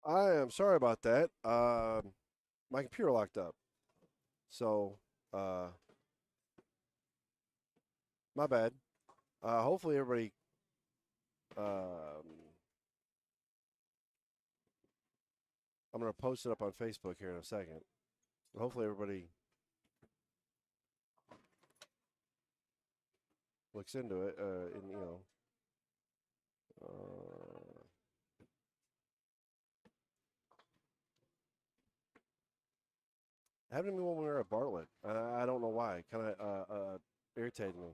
I am sorry about that. My computer locked up. So, uh, my bad. Hopefully everybody, um, I'm going to post it up on Facebook here in a second. Hopefully everybody looks into it, and, uh, happened to me when we were at Bartlett. I don't know why. Kind of, irritated me.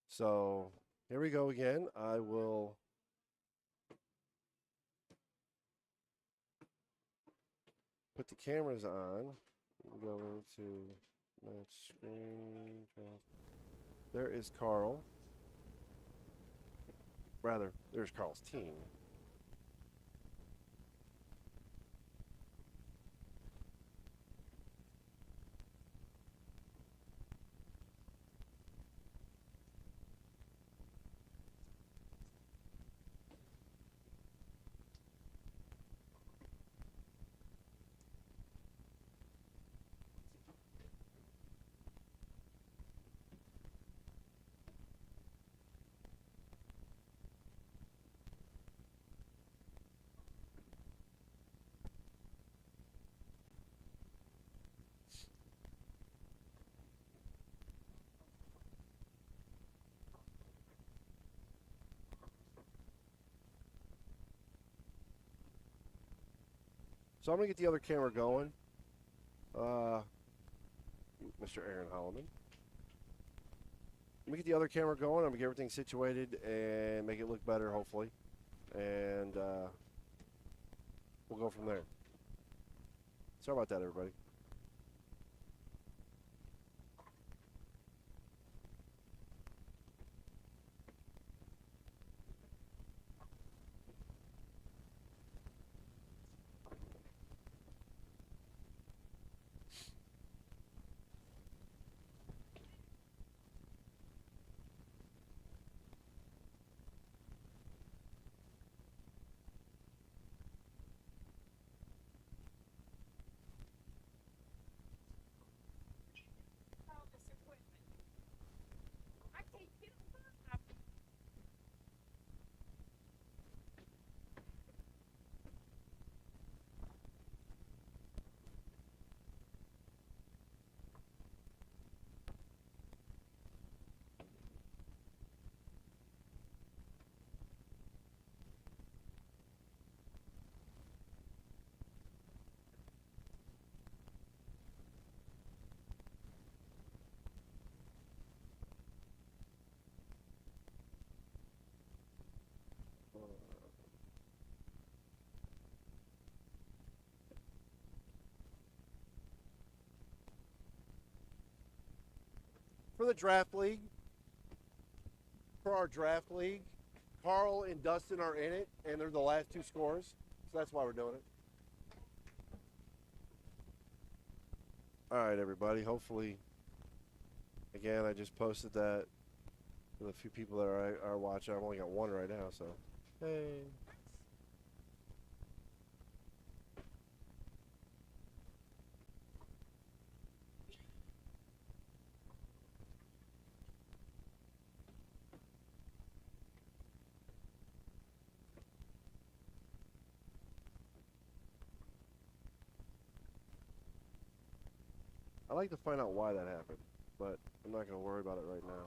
So, here we go again. I will put the cameras on. Go into match screen. There is Carl. Rather, there's Carl's team. So I'm gonna get the other camera going. Uh, Mr. Aaron Holloman. Let me get the other camera going. I'm gonna get everything situated and make it look better, hopefully. And we'll go from there. Sorry about that, everybody. For the draft league, for our draft league, Carl and Dustin are in it, and they're the last two scorers. So that's why we're doing it. All right, everybody. Hopefully, again, I just posted that for the few people that are watching. I've only got one right now, so hey. I'd like to find out why that happened, but I'm not going to worry about it right now.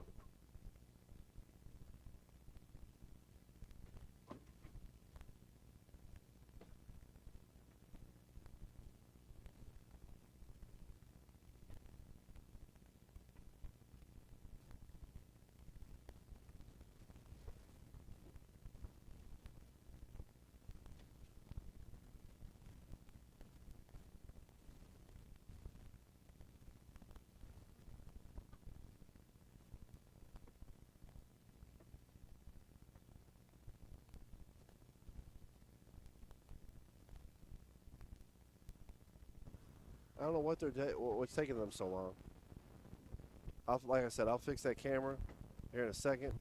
I don't know what's taking them so long. Like I said, I'll fix that camera here in a second.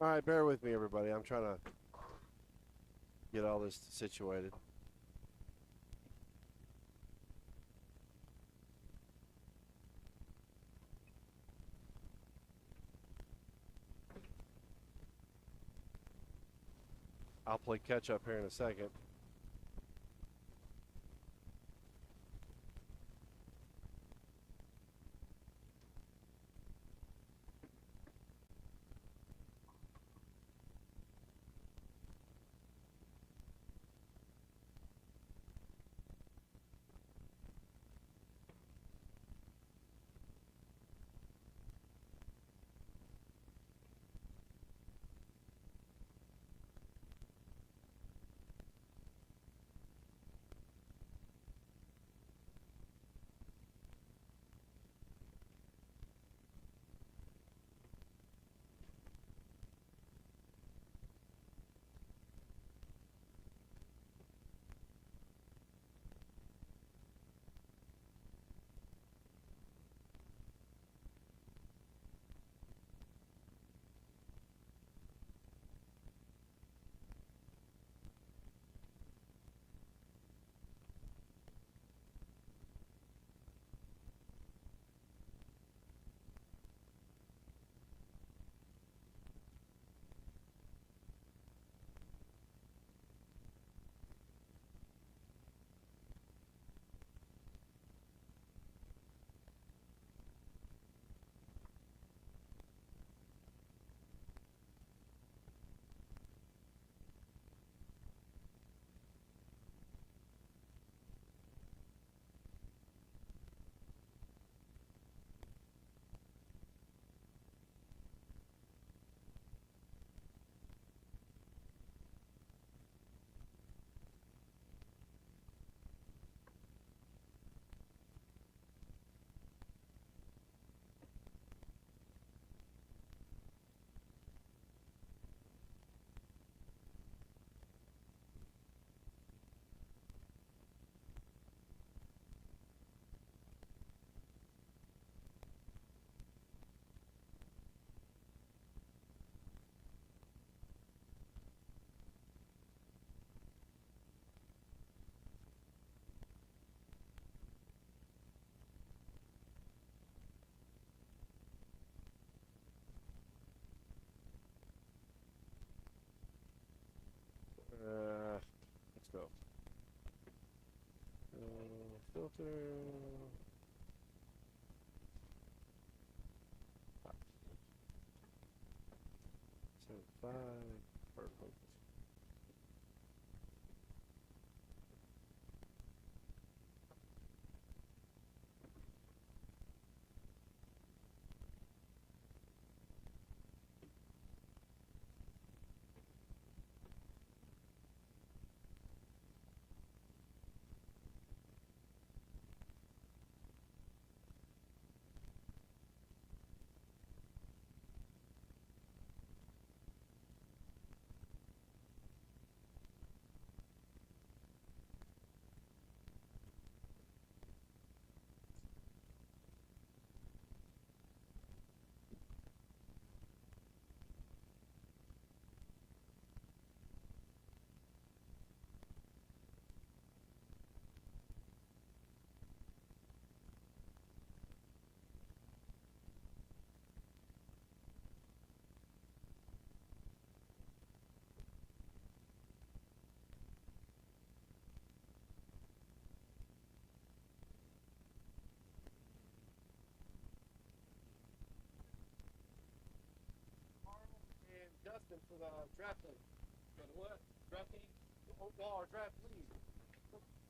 All right, bear with me, everybody. I'm trying to get all this situated. I'll play catch up here in a second. Let's go. Filter. Set 5. Perfect. And Justin for the draft league. For the what? Draft team? Well, our draft league.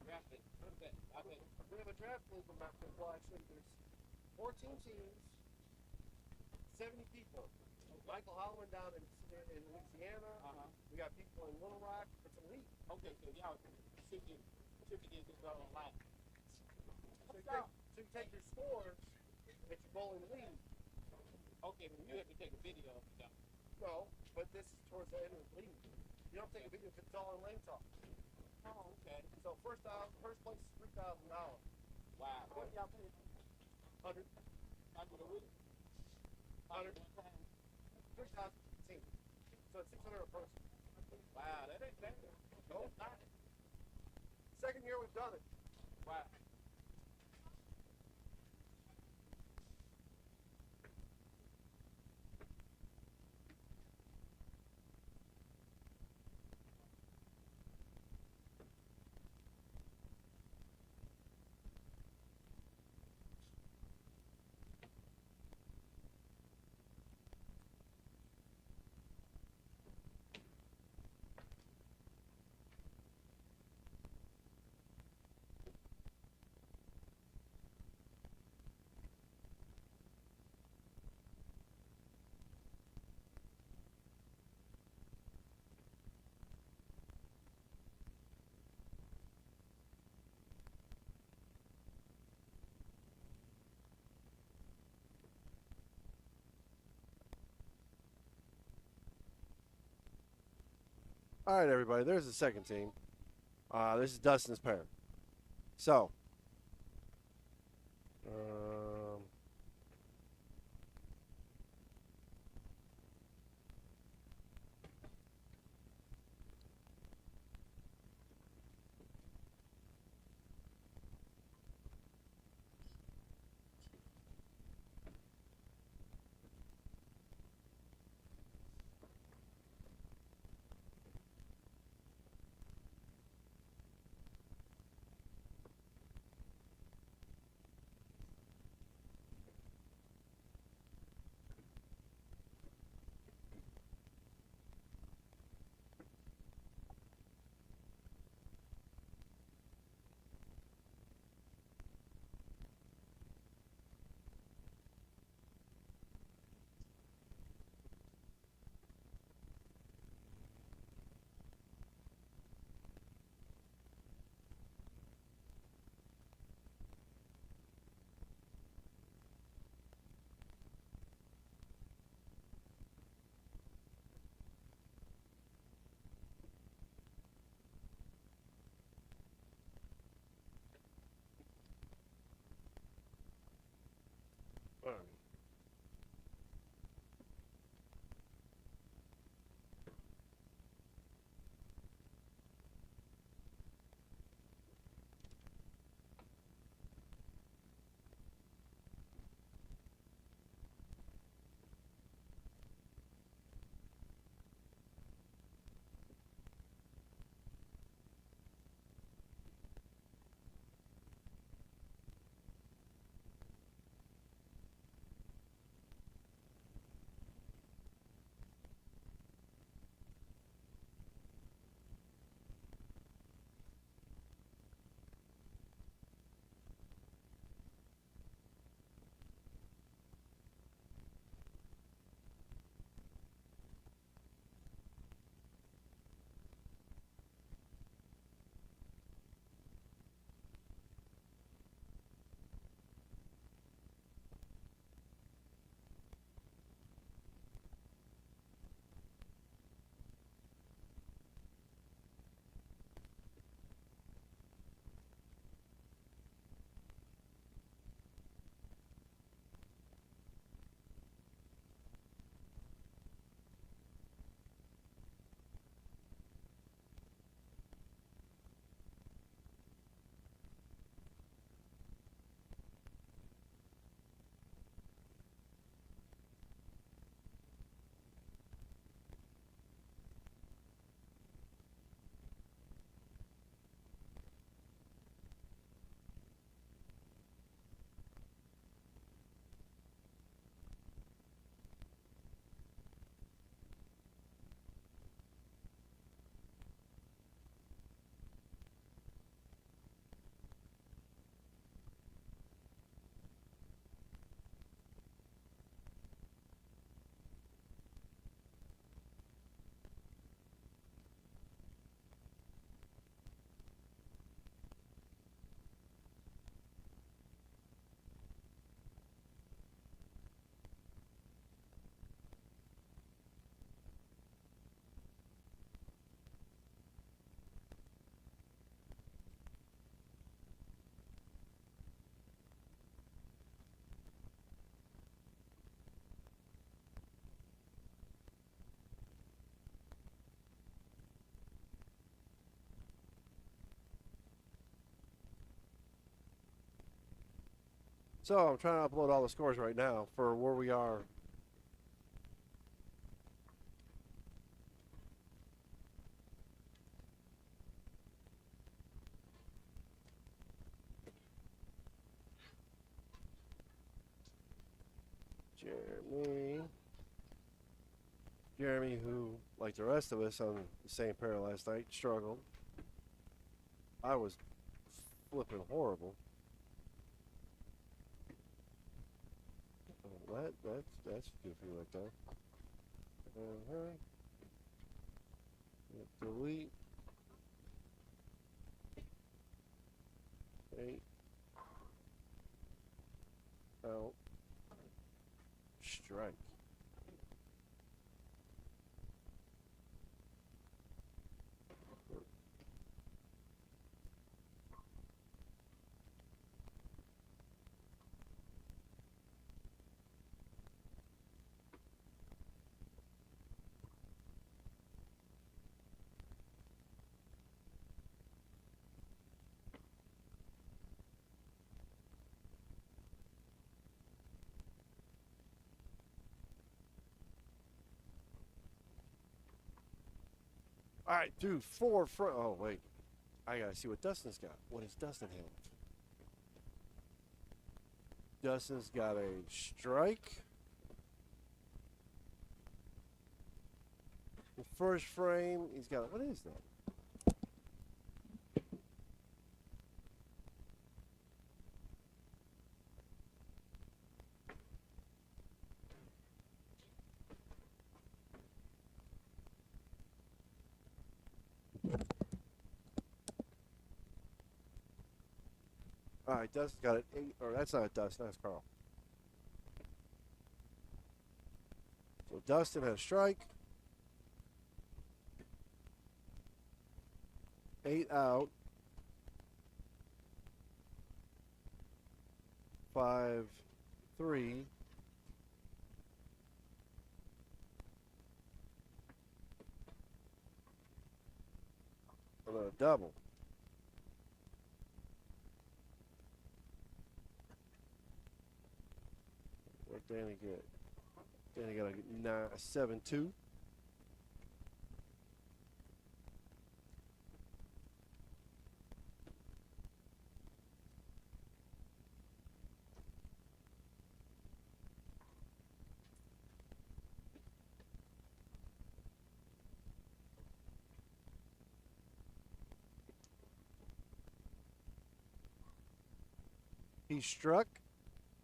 Draft it. What is that? I think. We have a draft league in Memphis. Well, actually, there's 14 teams, 70 people. Michael Holloman down in Louisiana. We got people in Little Rock. It's a league. Okay, so y'all should get this all online. So you take your scores that you bowl in the league. Okay, but you have to take a video of it. No, but this is towards the end of the league. You don't take a video if it's all in lane talk. Oh, okay. So first place is $3,000. Wow. What y'all pay? 100. 100 a week? 100. 1 time? 3,000 team. So it's 600 a person. Wow, that ain't bad. Nope. That's not. Second year we've done it. Wow. All right, everybody. There's the second team. This is Dustin's parent. So, So I'm trying to upload all the scores right now for where we are. Jeremy, who, like the rest of us on the same pair last night, struggled. I was flipping horrible. Oh, that's goofy right there. Delete. 8. Out. Strike. All right, dude, 4 front. Oh, wait. I got to see what Dustin's got. What does Dustin have? Dustin's got a strike. The first frame, he's got, what is that? All right, Dustin's got an 8, or that's not Dustin, that's Carl. So Dustin has a strike. 8 out. 5, 3. And then a double. What Danny get? Danny got a 7-2. He struck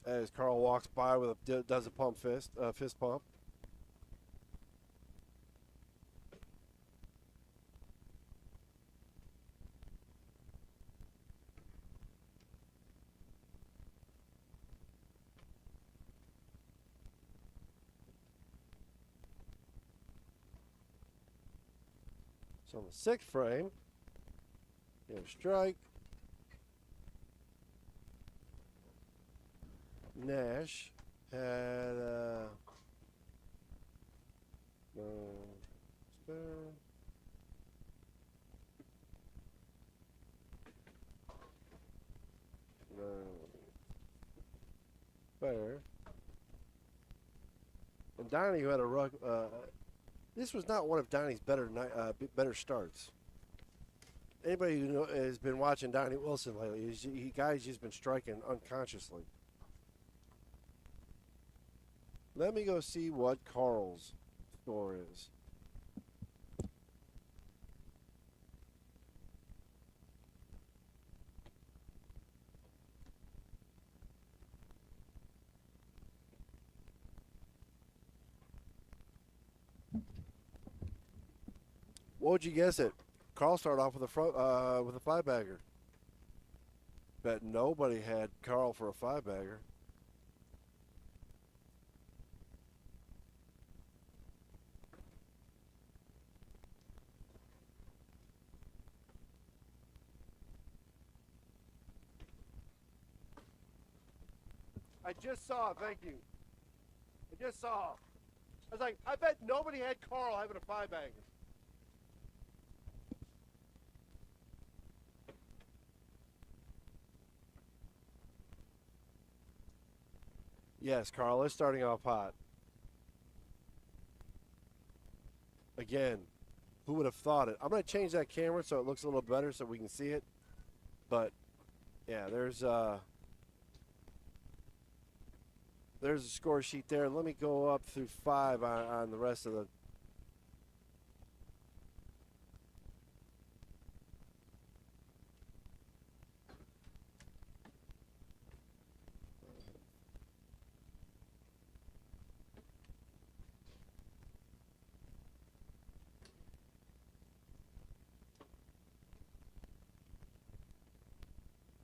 as Carl walks by with does a fist pump. So on the 6th frame, he had a strike. Nash had fair. And Donnie, who had a rug. This was not one of Donnie's better starts. Anybody who has been watching Donnie Wilson lately, guy's just been striking unconsciously. Let me go see what Carl's score is. What would you guess it? Carl started off with a 5-bagger. Bet nobody had Carl for a 5-bagger. I just saw, thank you. I just saw. I was like, I bet nobody had Carl having a 5-bagger. Yes, Carl is starting off hot. Again, who would have thought it? I'm going to change that camera so it looks a little better so we can see it. But, yeah, there's a score sheet there. Let me go up through 5 on the rest of the.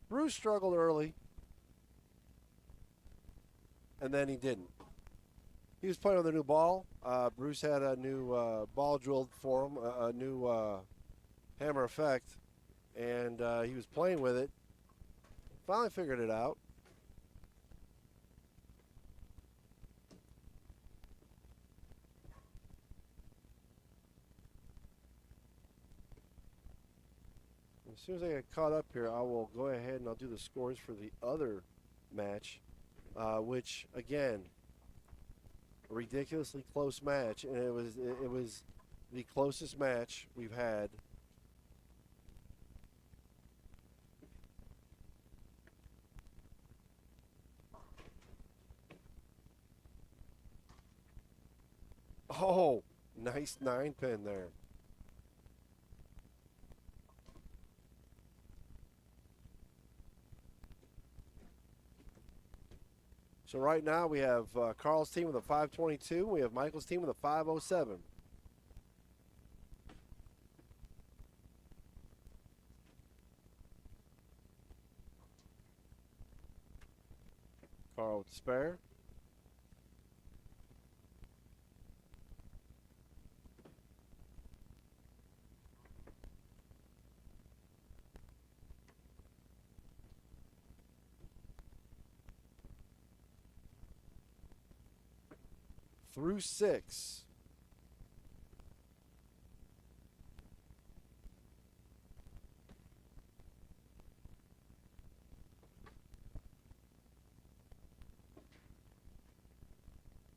Bruce struggled early, and then he didn't. He was playing with a new ball. Bruce had a new ball drilled for him, a new hammer effect, and he was playing with it. Finally figured it out. As soon as I get caught up here, I will go ahead and I'll do the scores for the other match, which again, a ridiculously close match, and it was the closest match we've had. Oh, nice 9-pin there. So right now we have Carl's team with a 522. We have Michael's team with a 507. Carl with the spare. Through 6.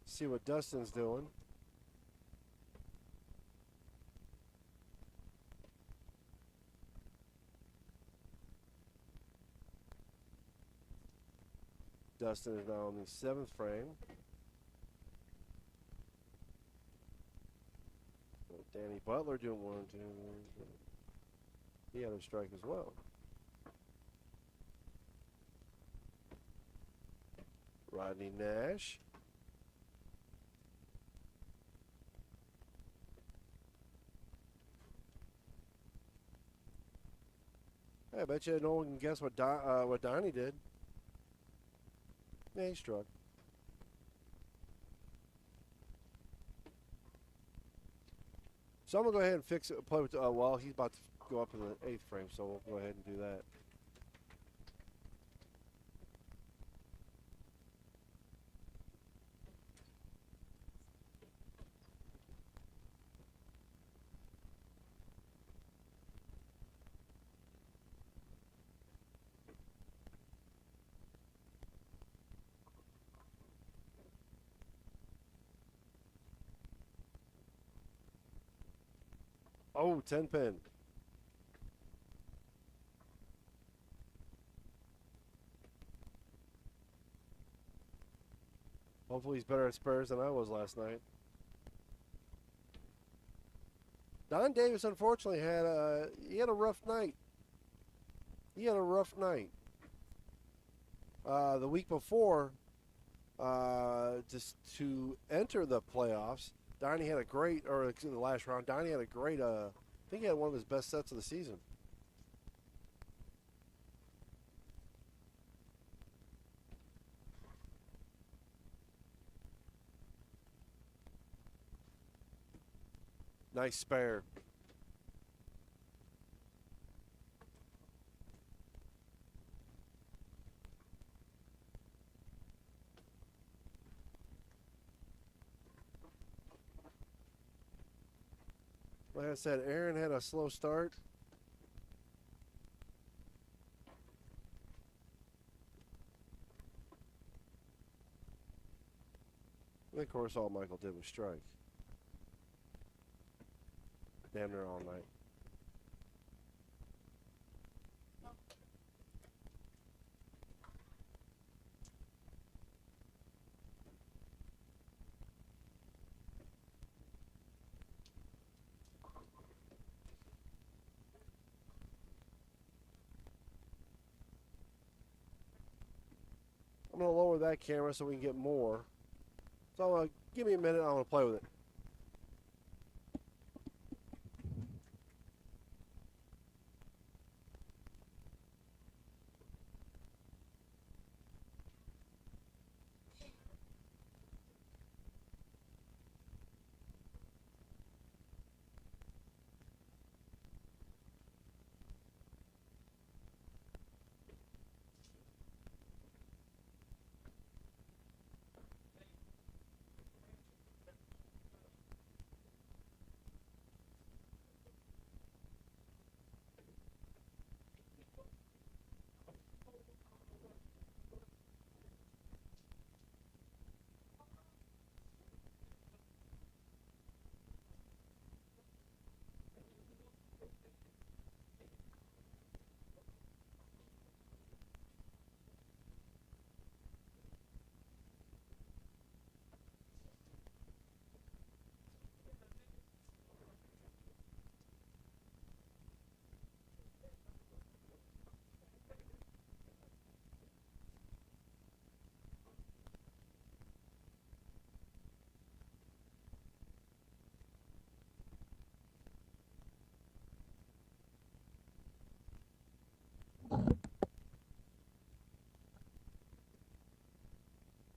See what Dustin's doing. Dustin is now on the 7th frame. Danny Butler doing 1, 2. He had a strike as well. Rodney Nash. Hey, I bet you no one can guess what Donnie did. Yeah, he struck. So I'm going to go ahead and fix it. Play with, well, he's about to go up in the 8th frame, so we'll go ahead and do that. Oh, 10-pin. Hopefully he's better at spares than I was last night. Don Davis, unfortunately, had a rough night. He had a rough night. The week before, just to enter the playoffs, Donnie had a great, or the last round, Donnie had a great, I think he had one of his best sets of the season. Nice spare. Like I said, Aaron had a slow start. And of course, all Michael did was strike. Damn near all night. I'm going to lower that camera so we can get more. So give me a minute. I want to play with it.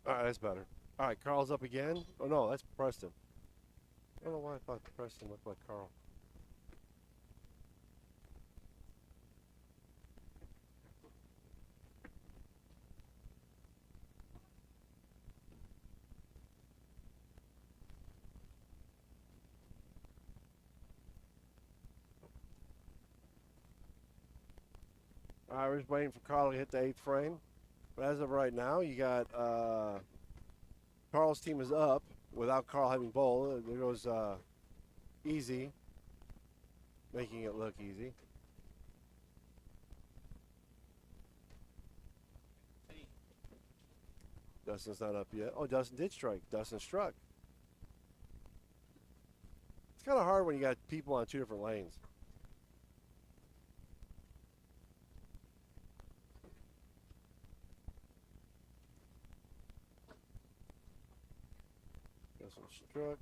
All right, that's better. All right, Carl's up again. Oh, no, that's Preston. I don't know why I thought Preston looked like Carl. All right, we're just waiting for Carl to hit the 8th frame. But as of right now, you got Carl's team is up without Carl having bowl. There goes Easy, making it look easy. Dustin's not up yet. Oh, Dustin did strike. Dustin struck. It's kind of hard when you got people on 2 different lanes. Dustin struck.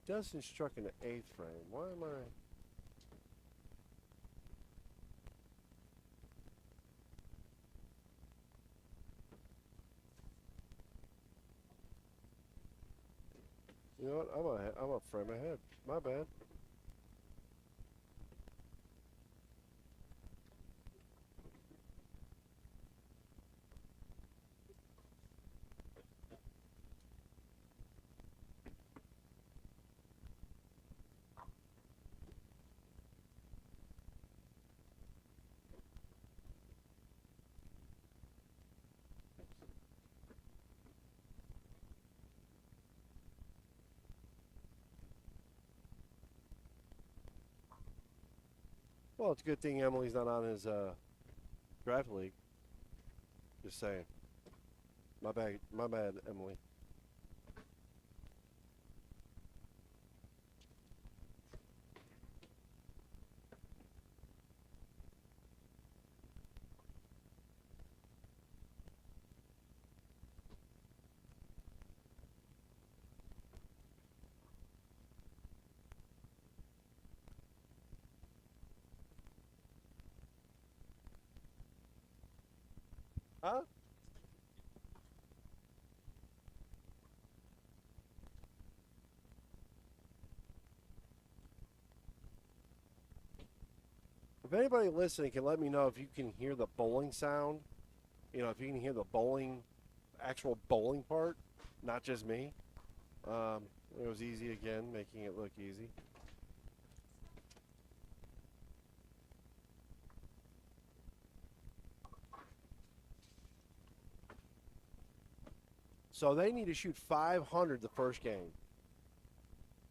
Dustin struck in the 8th frame. Why am I... You know what? I'm a frame ahead. My bad. Well, it's a good thing Emily's not on his draft league. Just saying. My bad, Emily. Huh? If anybody listening can let me know if you can hear the bowling sound, you know, if you can hear the bowling, actual bowling part, not just me. It was easy again, making it look easy. So they need to shoot 500 the first game,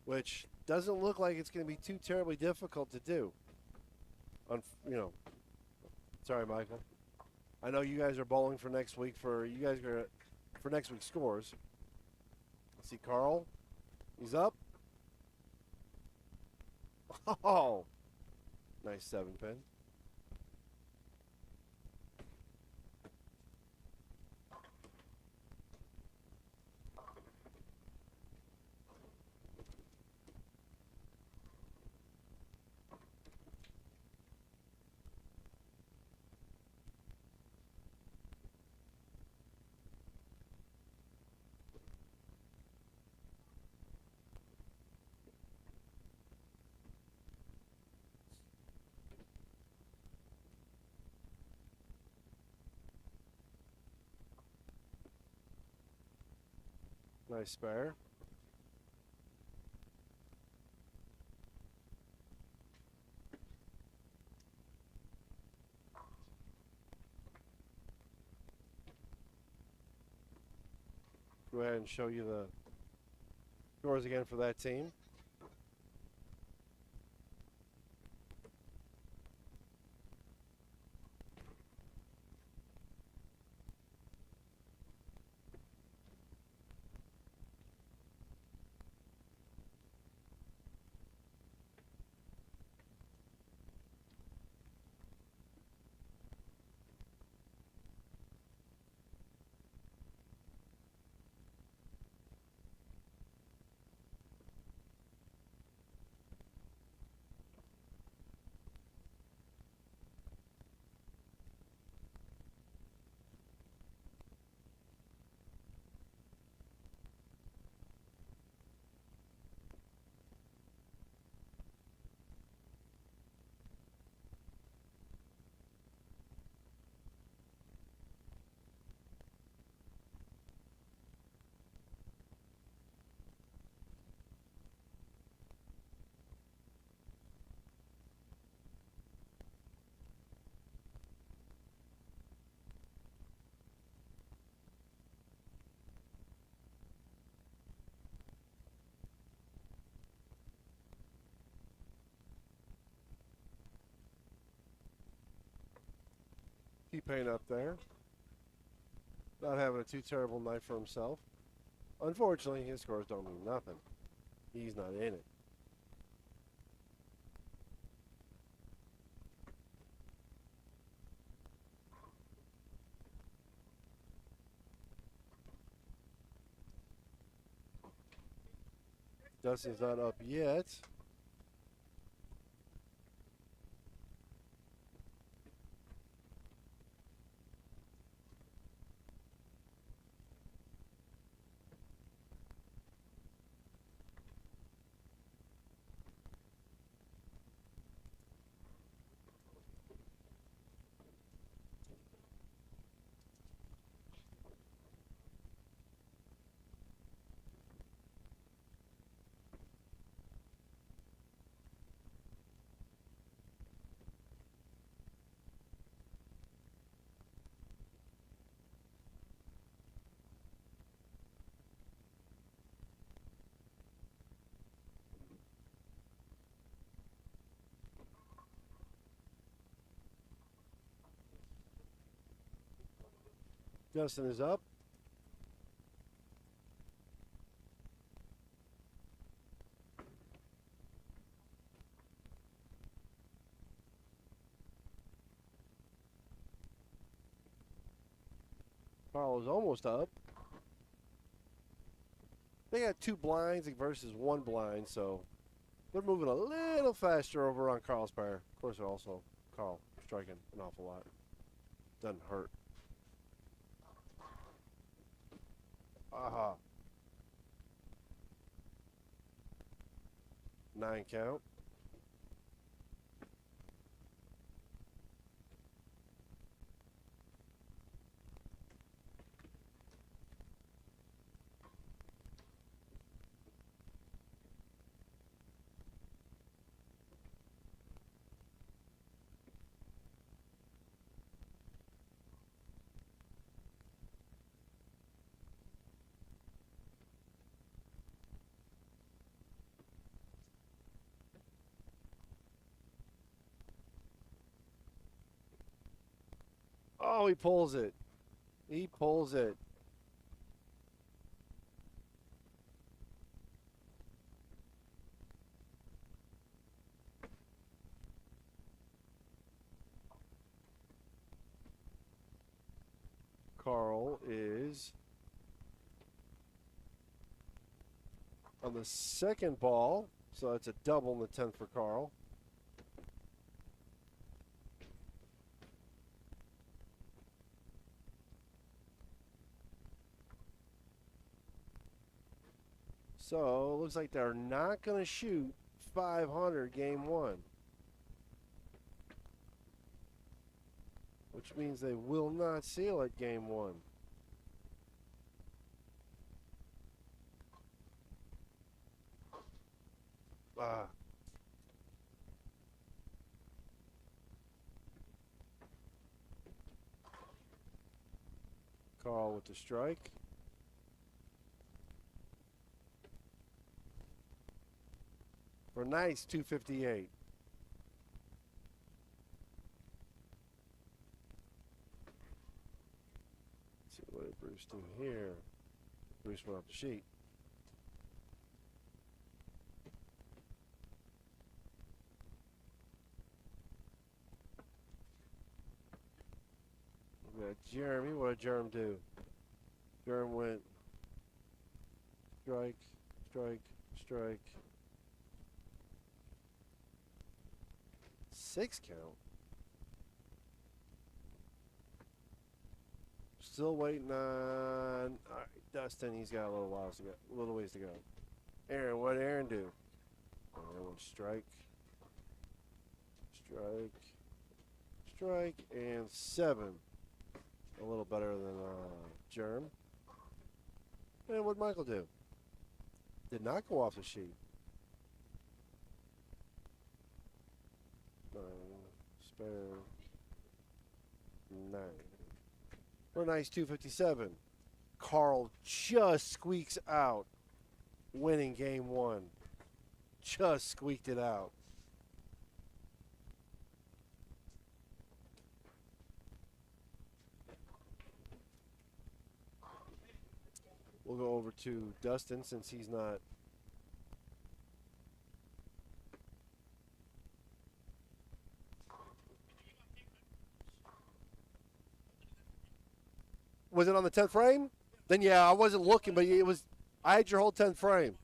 which doesn't look like it's going to be too terribly difficult to do. You know, sorry, Michael. I know you guys are bowling for next week. For next week's scores. Let's see, Carl. He's up. Oh, nice 7-pin. Nice spare. Go ahead and show you the scores again for that team. T-Pain up there. Not having a too terrible night for himself. Unfortunately, his scores don't mean nothing. He's not in it. Dustin's not up yet. Dustin is up. Carl is almost up. They got 2 blinds versus 1 blind, so they're moving a little faster over on Carl's pair. Of course, they're also Carl striking an awful lot. Doesn't hurt. Aha. 9 count. Oh, he pulls it. He pulls it. Carl is on the second ball, so it's a double in the 10th for Carl. So it looks like they're not going to shoot 500 game one, which means they will not seal it game one. Carl with the strike. For a nice 258. Let's see what did Bruce do here. Bruce went off the sheet. We got Jeremy. What did Jerem do? Jerem went strike, strike, strike. 6 count. Still waiting on Dustin. He's got a little ways to go. Aaron, what did Aaron do? Aaron went strike, strike, strike, and 7. A little better than Germ. And what did Michael do? Did not go off the sheet. 9, spare 9. For a nice 257. Carl just squeaks out, winning game one. Just squeaked it out. We'll go over to Dustin since he's not. Was it on the 10th frame? Then yeah, I wasn't looking, but it was. I had your whole 10th frame.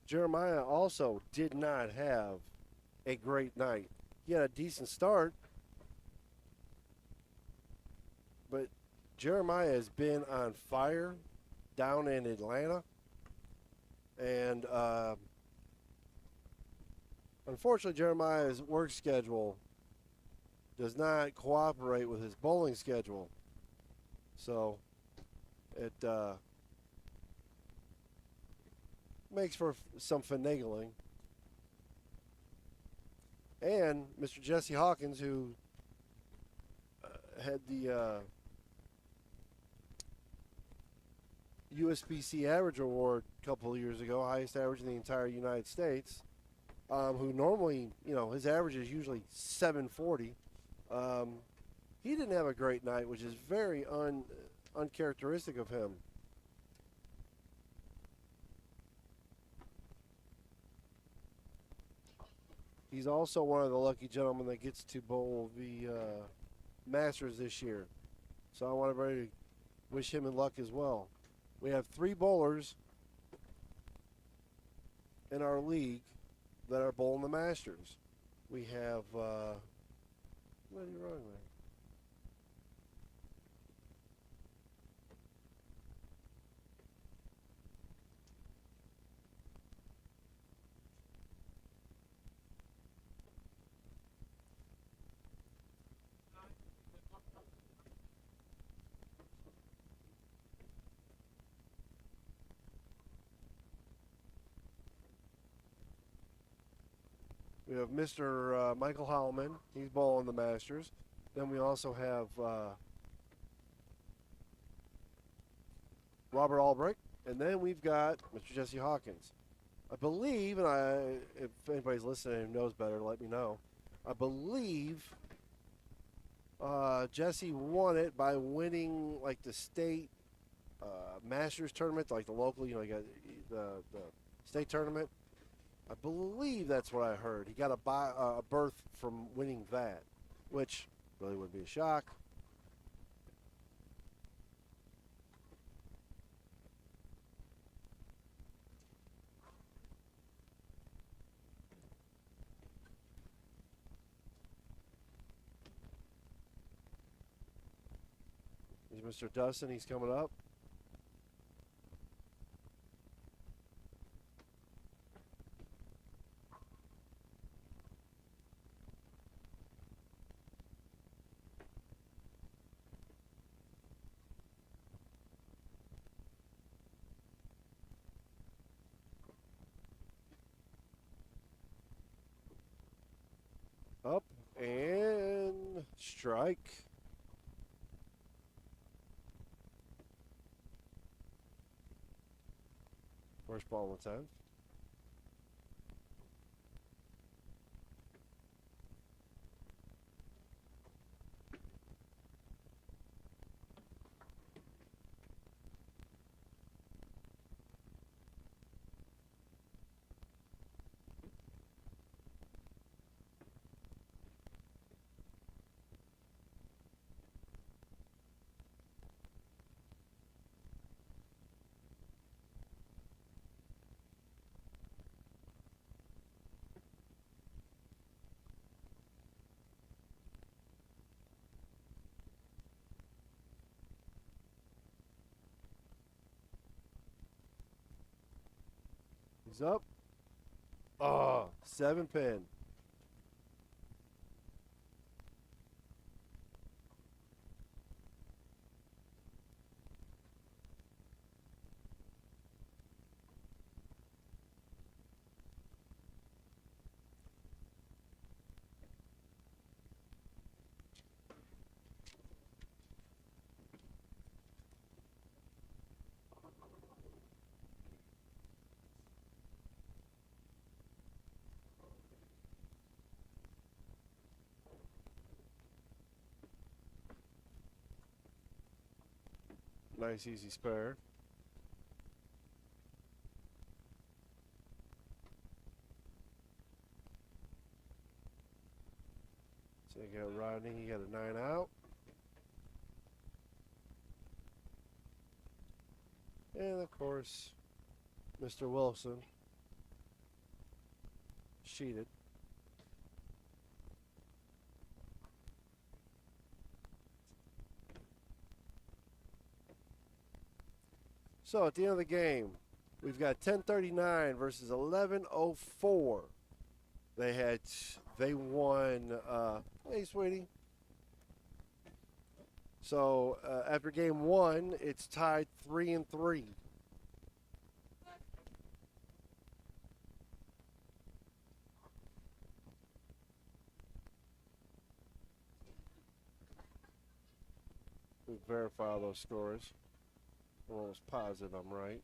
Jeremiah also did not have a great night. He had a decent start, but Jeremiah has been on fire down in Atlanta. And unfortunately, Jeremiah's work schedule does not cooperate with his bowling schedule. So it makes for some finagling. And Mr. Jesse Hawkins, who had the USBC average award a couple of years ago, highest average in the entire United States, who normally, his average is usually 740. He didn't have a great night, which is very uncharacteristic of him. He's also one of the lucky gentlemen that gets to bowl the Masters this year. So I want everybody to wish him luck as well. We have 3 bowlers in our league that are bowling the Masters. We have, what are you wrong with? We have Mr. Michael Howman. He's bowling the Masters. Then we also have Robert Albrecht. And then we've got Mr. Jesse Hawkins. I believe, and if anybody's listening and knows better, let me know. I believe Jesse won it by winning like the state Masters tournament, like the local, you got the state tournament. I believe that's what I heard. He got a berth from winning that, which really wouldn't be a shock. Here's Mr. Dustin. He's coming up. Up and strike. First ball in the 10th. He's up. Oh, 7-pin. Nice, easy spare. So you got Rodney, he got a 9 out. And of course, Mr. Wilson sheeted. So at the end of the game, we've got 10:39 versus 11:04. They won. Hey, sweetie. So after game 1, it's tied 3-3. verify all those scores. I'm almost positive I'm right.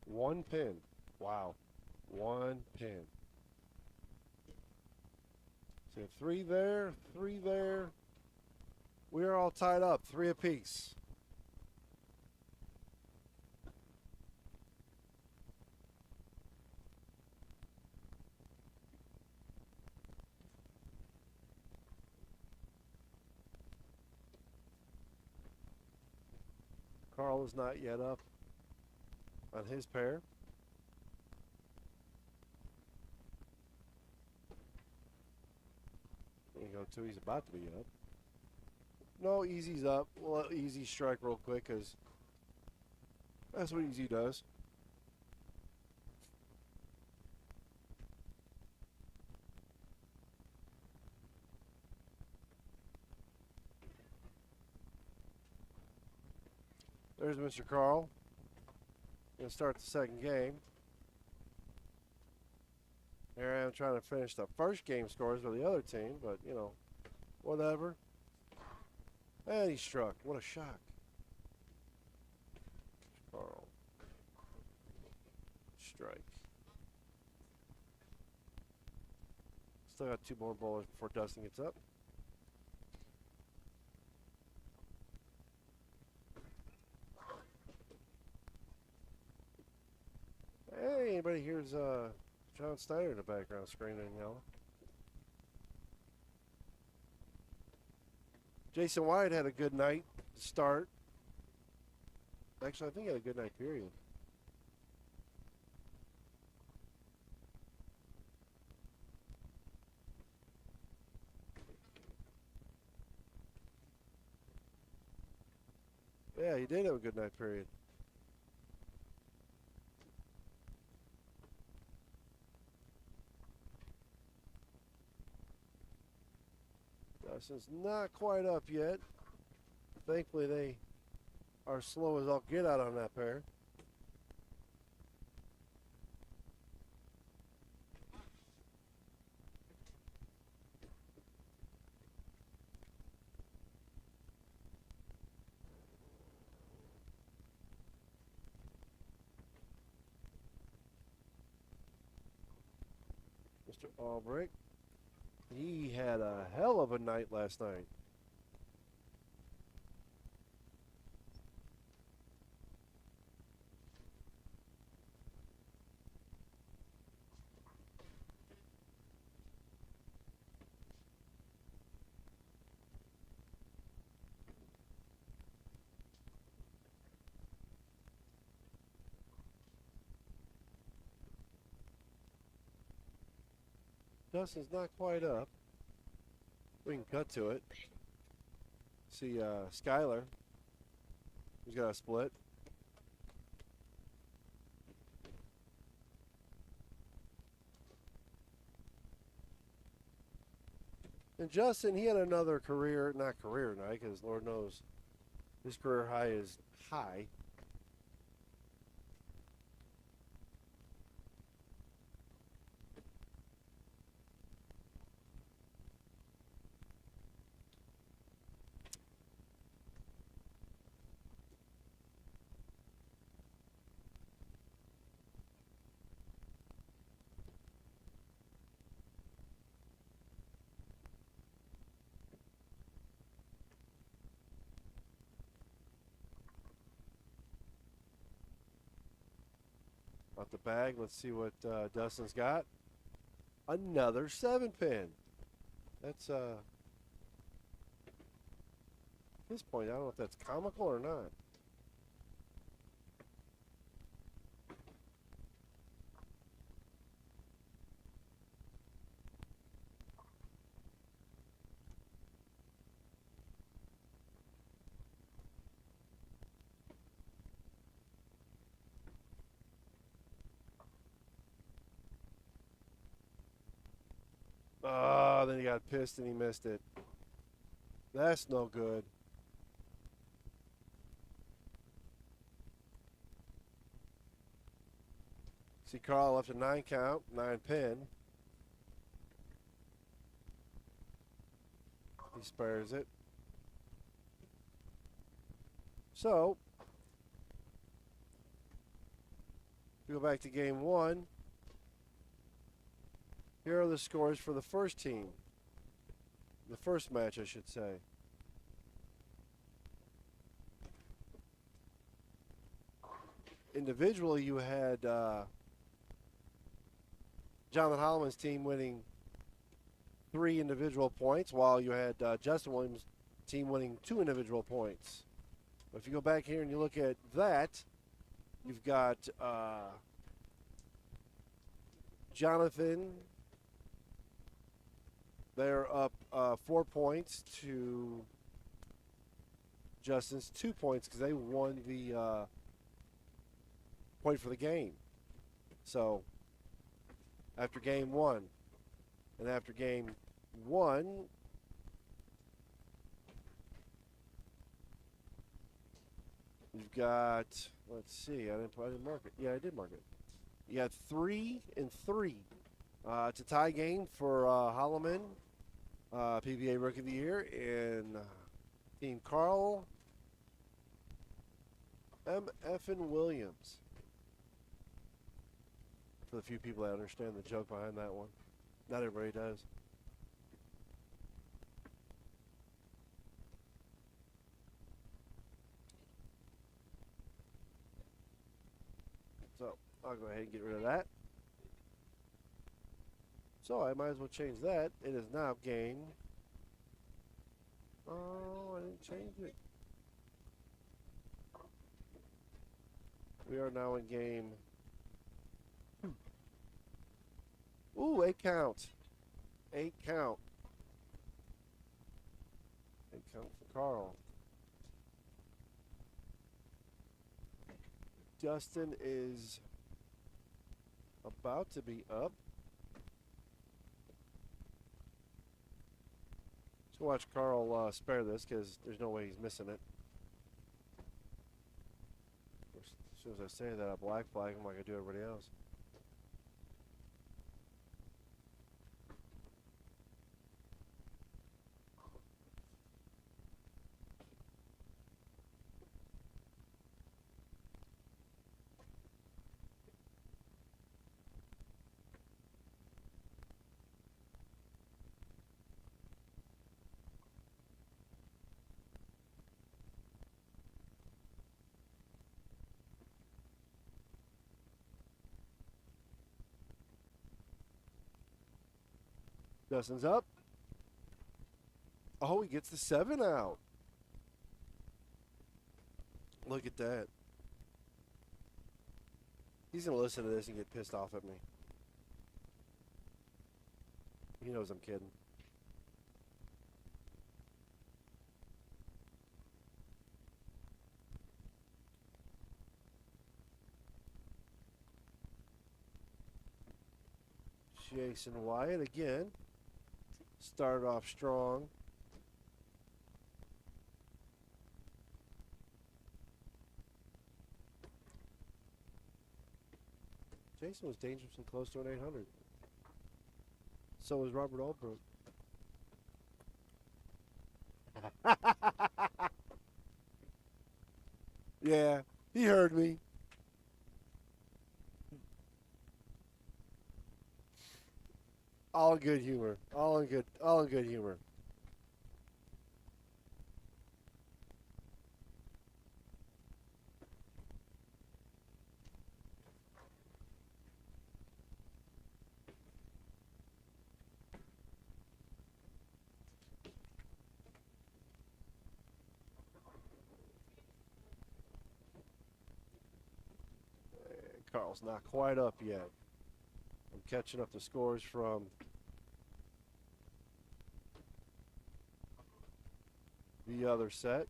One pin. Wow. One pin. So 3 there, 3 there. We are all tied up, 3 apiece. Carl is not yet up on his pair. There you go, too. He's about to be up. No, Easy's up. We'll let Easy strike real quick because that's what Easy does. There's Mr. Carl. Gonna start the second game. Here I am trying to finish the first game scores for the other team, but you know, whatever. And he struck. What a shock. Carl. Strike. Still got 2 more bowlers before Dustin gets up. Hey, anybody here's John Steiner in the background screaming and yelling. Jason White had a good night to start. Actually, I think he had a good night, period. Yeah, he did have a good night, period. Dustin's not quite up yet. Thankfully, they are slow as I'll get out on that pair. Mr. Albrecht. He had a hell of a night last night. Dustin's not quite up. We can cut to it. See Skyler. He's got a split. And Justin, he had another not career night, because Lord knows his career high is high. Out the bag. Let's see what Dustin's got. Another 7-pin. That's at this point, I don't know if that's comical or not. Oh, then he got pissed and he missed it. That's no good. See, Carl left a 9 count, 9 pin. He spares it. So, we go back to game 1. Here are the scores for the first team. The first match, I should say. Individually, you had Jonathan Holloman's team winning 3 individual points, while you had Justin Williams' team winning 2 individual points. But if you go back here and you look at that, you've got Jonathan. They're up 4 points to Justin's 2 points because they won the point for the game. So after game 1 and after game 1, you've got, let's see, I didn't mark it. Yeah, I did mark it. You got 3 and 3. It's a tie game for Holloman, PBA Rookie of the Year, and Team Carl M.F. and Williams. For the few people that understand the joke behind that one. Not everybody does. So, I'll go ahead and get rid of that. So, I might as well change that. It is now game. Oh, I didn't change it. We are now in game. Ooh, 8 count. 8 count. 8 count for Carl. Dustin is about to be up. Let's watch Carl spare this because there's no way he's missing it. As soon as I say that, I black flag him like I do everybody else. Dustin's up. Oh, he gets the 7 out. Look at that. He's going to listen to this and get pissed off at me. He knows I'm kidding. Jason Wyatt again. Started off strong. Jason was dangerously close to an 800. So was Robert Albrook. Yeah, he heard me. All in good humor. All in good humor. Carl's not quite up yet. I'm catching up the scores from the other set.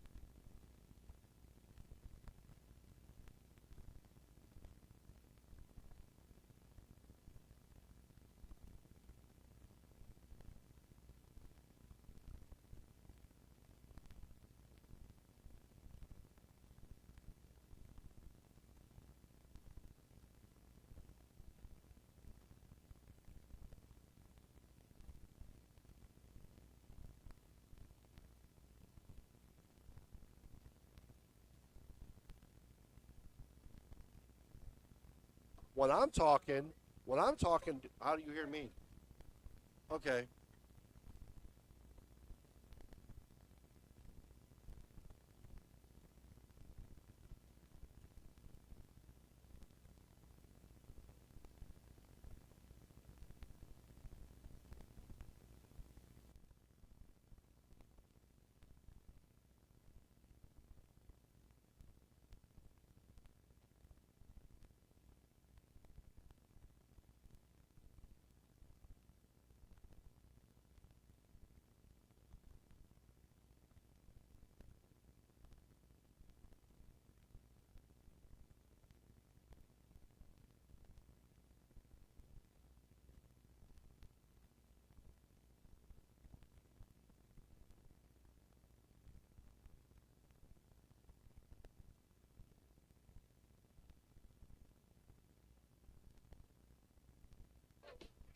When I'm talking, how do you hear me? Okay.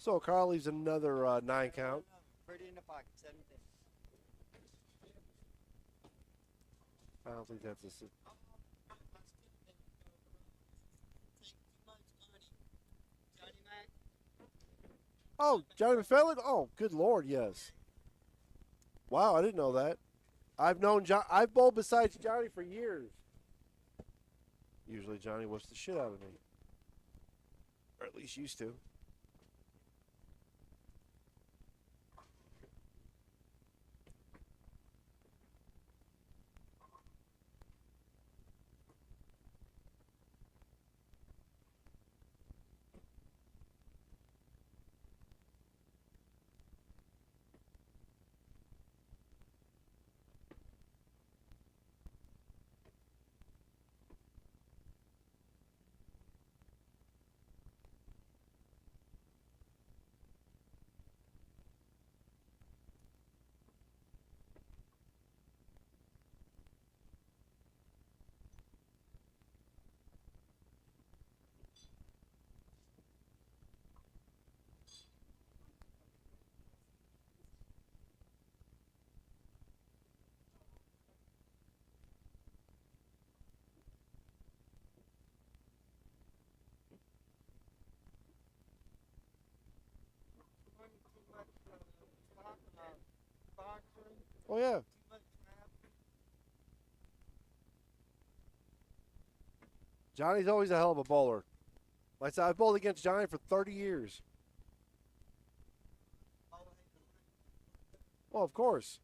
So Carl leaves another 9 count. Pretty in the pocket, 17. I don't think that's a. Oh, Johnny McFarland? Oh, good Lord, yes. Wow, I didn't know that. I've known John. I've bowled besides Johnny for years. Usually Johnny whips the shit out of me, or at least used to. Oh yeah. Johnny's always a hell of a bowler. Like I said, I've bowled against Johnny for 30 years. Oh, of course.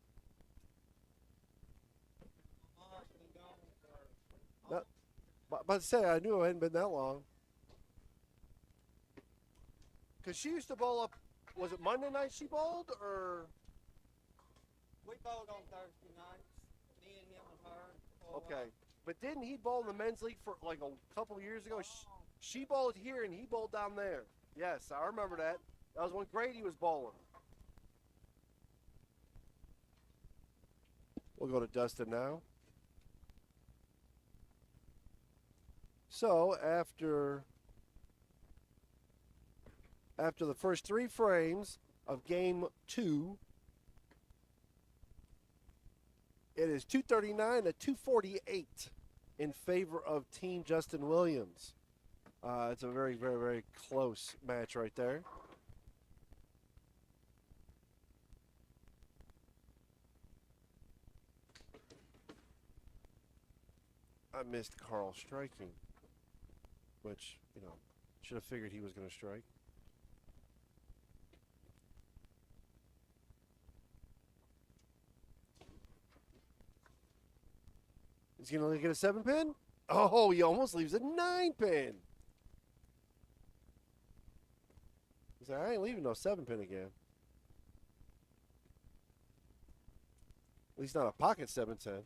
Not, but to say, I knew it hadn't been that long. Because she used to bowl up, was it Monday night she bowled, or? We bowled on Thursday nights, me and him and her. Okay. But didn't he bowl in the men's league for like a couple of years ago? She bowled here and he bowled down there. Yes, I remember that. That was when Grady was bowling. We'll go to Dustin now. So after the first 3 frames of game 2, it is 239 to 248 in favor of Team Justin Williams. It's a very, very, very close match right there. I missed Carl striking, which, should have figured he was going to strike. He's going to get a 7-pin? Oh, he almost leaves a 9-pin. He's like, I ain't leaving no 7-pin again. At least not a pocket 710.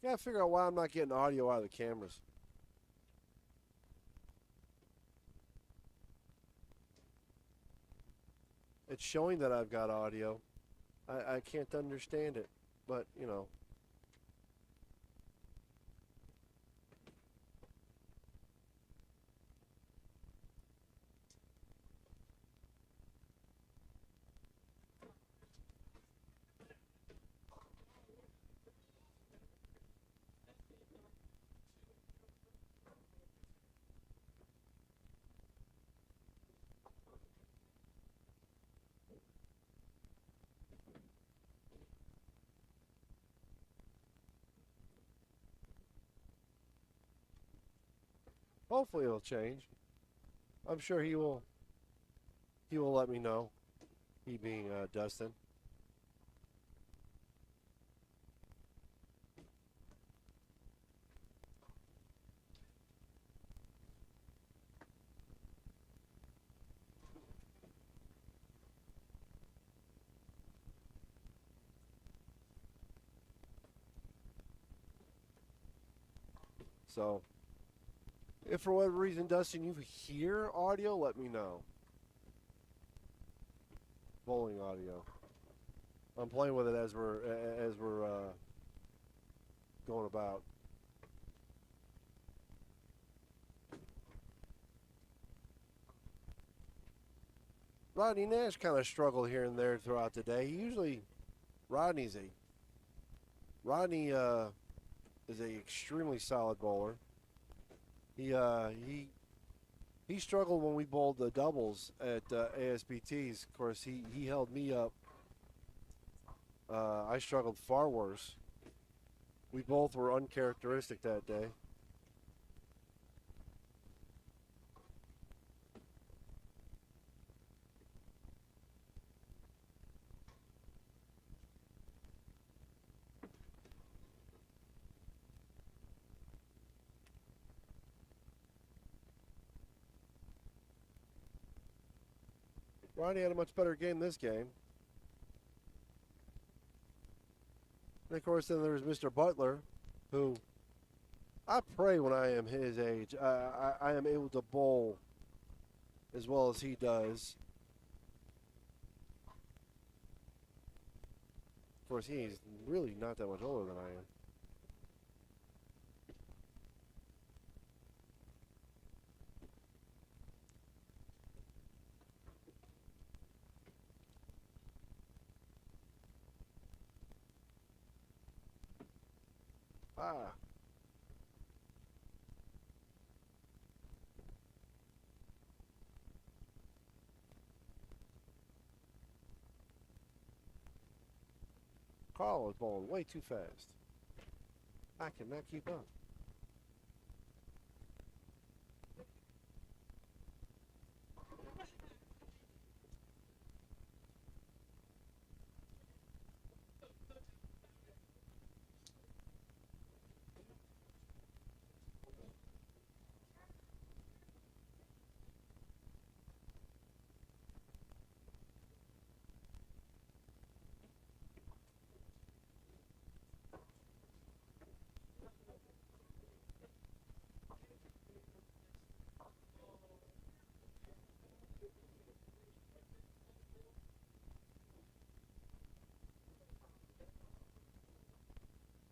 Gotta figure out why I'm not getting audio out of the cameras. It's showing that I've got audio. I can't understand it, but you know. Hopefully it'll change. I'm sure he will. He will let me know. He being Dustin. So, if for whatever reason, Dustin, you hear audio, let me know. Bowling audio. I'm playing with it as we're going about. Rodney Nash kind of struggled here and there throughout the day. Rodney is a extremely solid bowler. He struggled when we bowled the doubles at ASBTs. Of course, he held me up. I struggled far worse. We both were uncharacteristic that day. Rodney had a much better game this game. And of course, then there's Mr. Butler, who I pray when I am his age, I am able to bowl as well as he does. Of course, he's really not that much older than I am. Carl is bowling way too fast. I cannot keep up.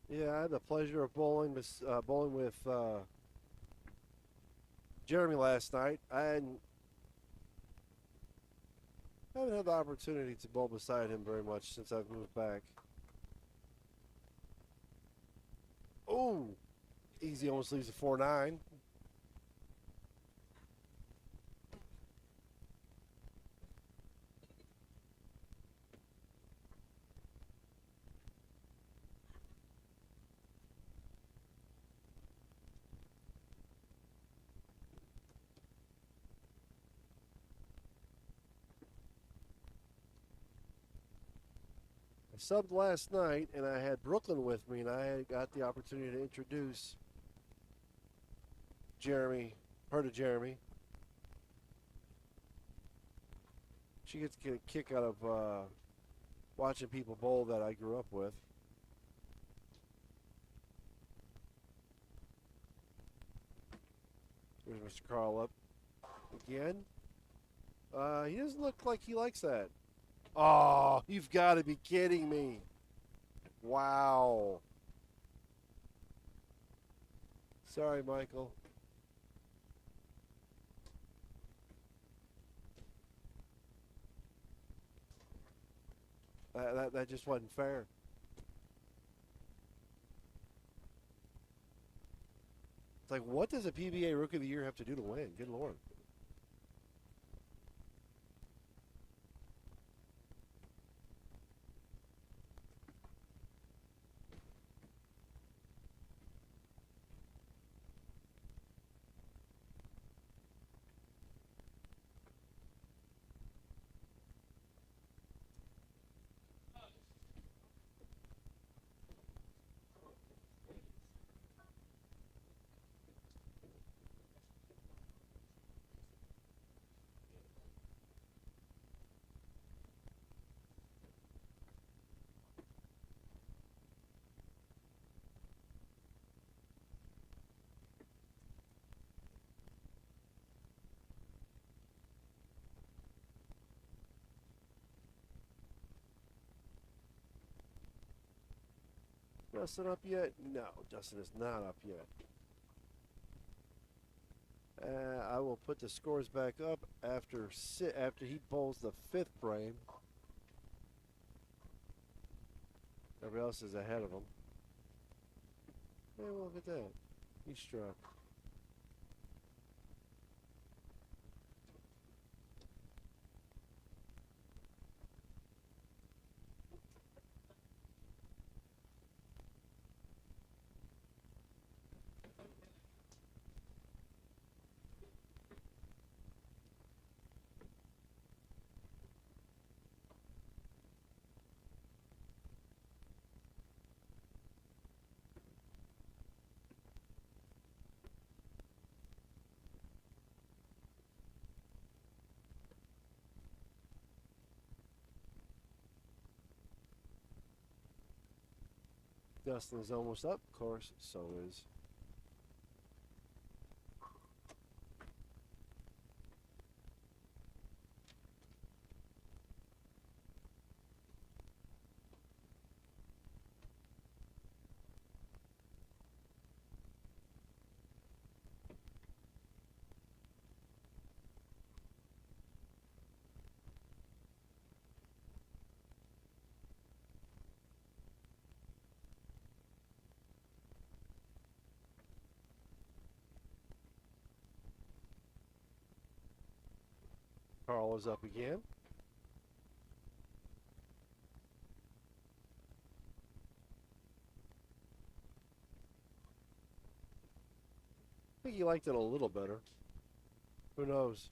Yeah, I had the pleasure of bowling with Jeremy last night. I haven't had the opportunity to bowl beside him very much since I've moved back. Oh, easy, almost leaves a 4-9. I subbed last night, and I had Brooklyn with me, and I had got the opportunity to introduce Jeremy, her to Jeremy. She gets to get a kick out of watching people bowl that I grew up with. Here's Mr. Carl up again. He doesn't look like he likes that. Oh, you've got to be kidding me. Wow. Sorry, Michael. That just wasn't fair. It's like, what does a PBA Rookie of the Year have to do to win? Good Lord. Justin up yet? No, Justin is not up yet. I will put the scores back up after he bowls the 5th frame. Everybody else is ahead of him. Hey, well, look at that. He struck. Dustin is almost up, of course, so is. Carl is up again. I think he liked it a little better. Who knows?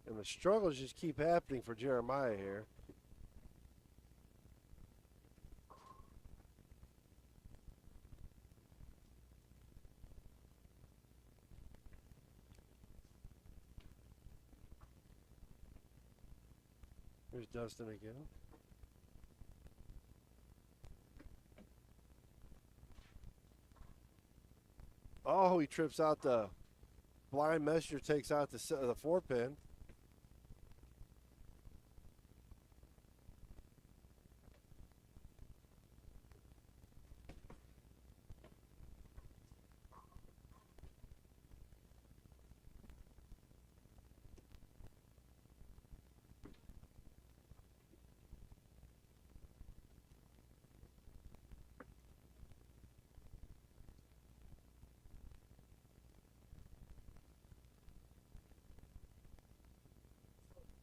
And the struggles just keep happening for Jeremiah here. Here's Dustin again. Oh, he trips out the blind messenger, takes out the 4-pin.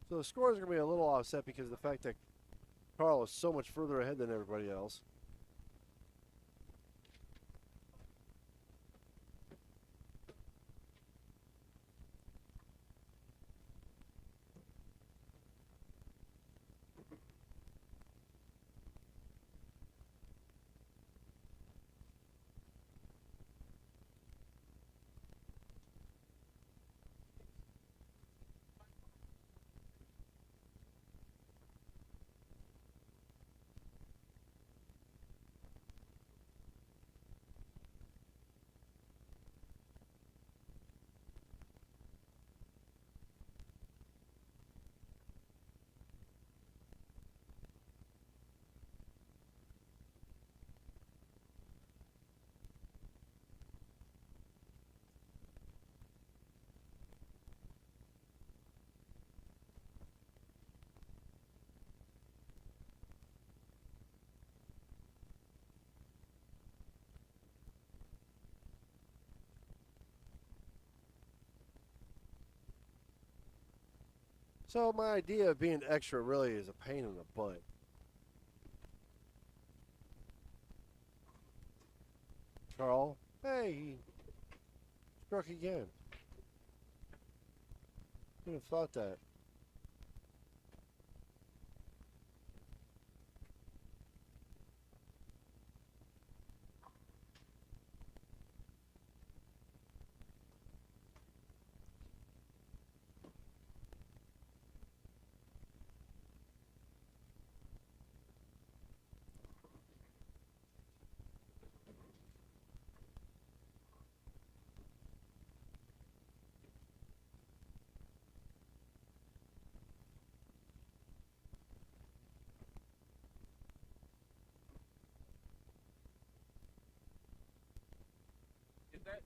So the scores are going to be a little offset because of the fact that Carl is so much further ahead than everybody else. So my idea of being extra really is a pain in the butt. Carl, hey, he struck again. Who'd have thought that?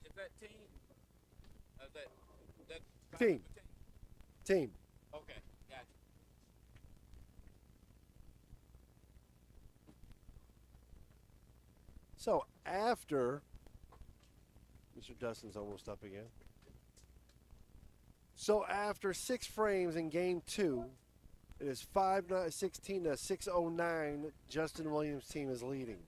Is that team? That Team. Team. Okay, gotcha. So after Mr. Dustin's almost up again. So after 6 frames in game 2, it is 5-16 to 609. Justin Williams' team is leading.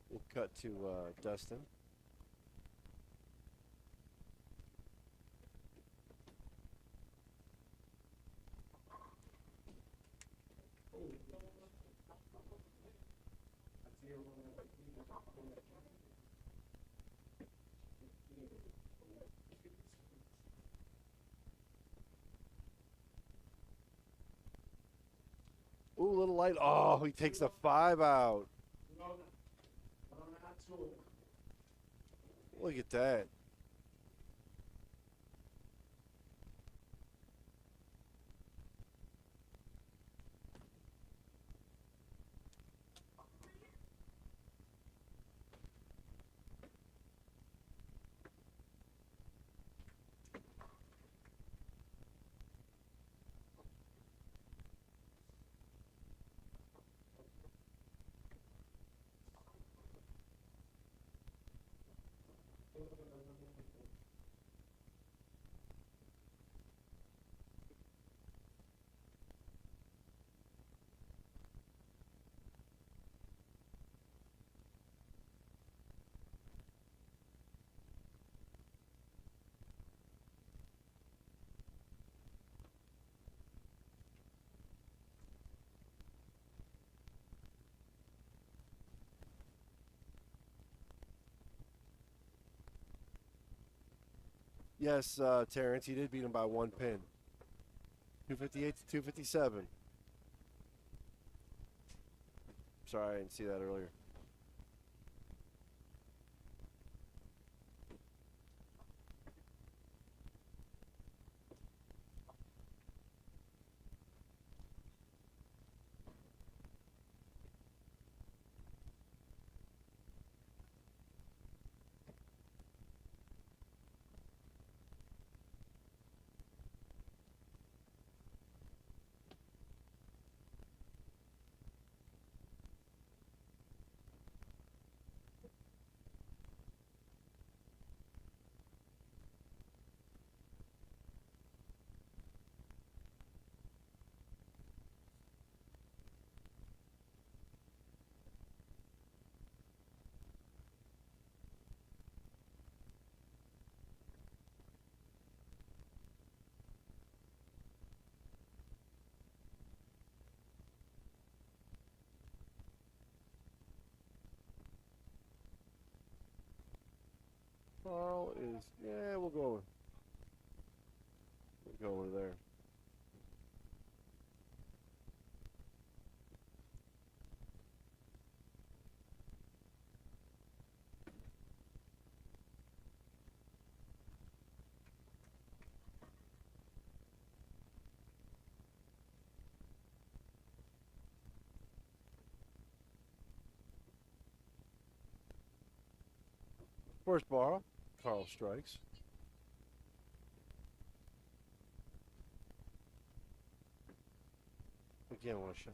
We'll cut to Dustin. Ooh, little light. Oh, he takes the 5 out. Look at that. Yes, Terrence, he did beat him by 1 pin. 258 to 257. Sorry, I didn't see that earlier. Carl is, yeah, we'll go over there. First ball, Carl strikes. Again, one shot.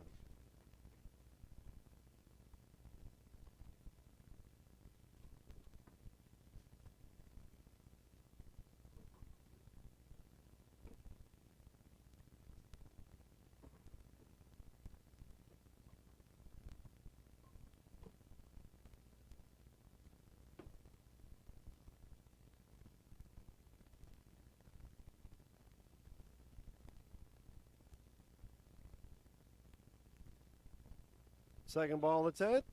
Second ball in the 10th.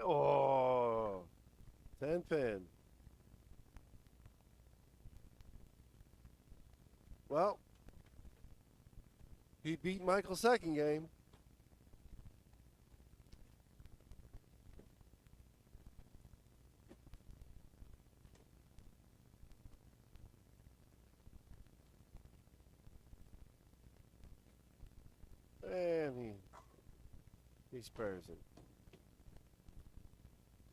Oh, 10 pin. Well, he beat Michael's second game. And he spares it.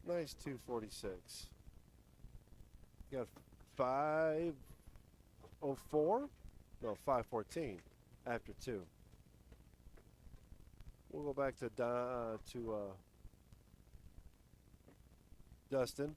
Nice 246. Got 504? No, 514 after 2. We'll go back to Dustin.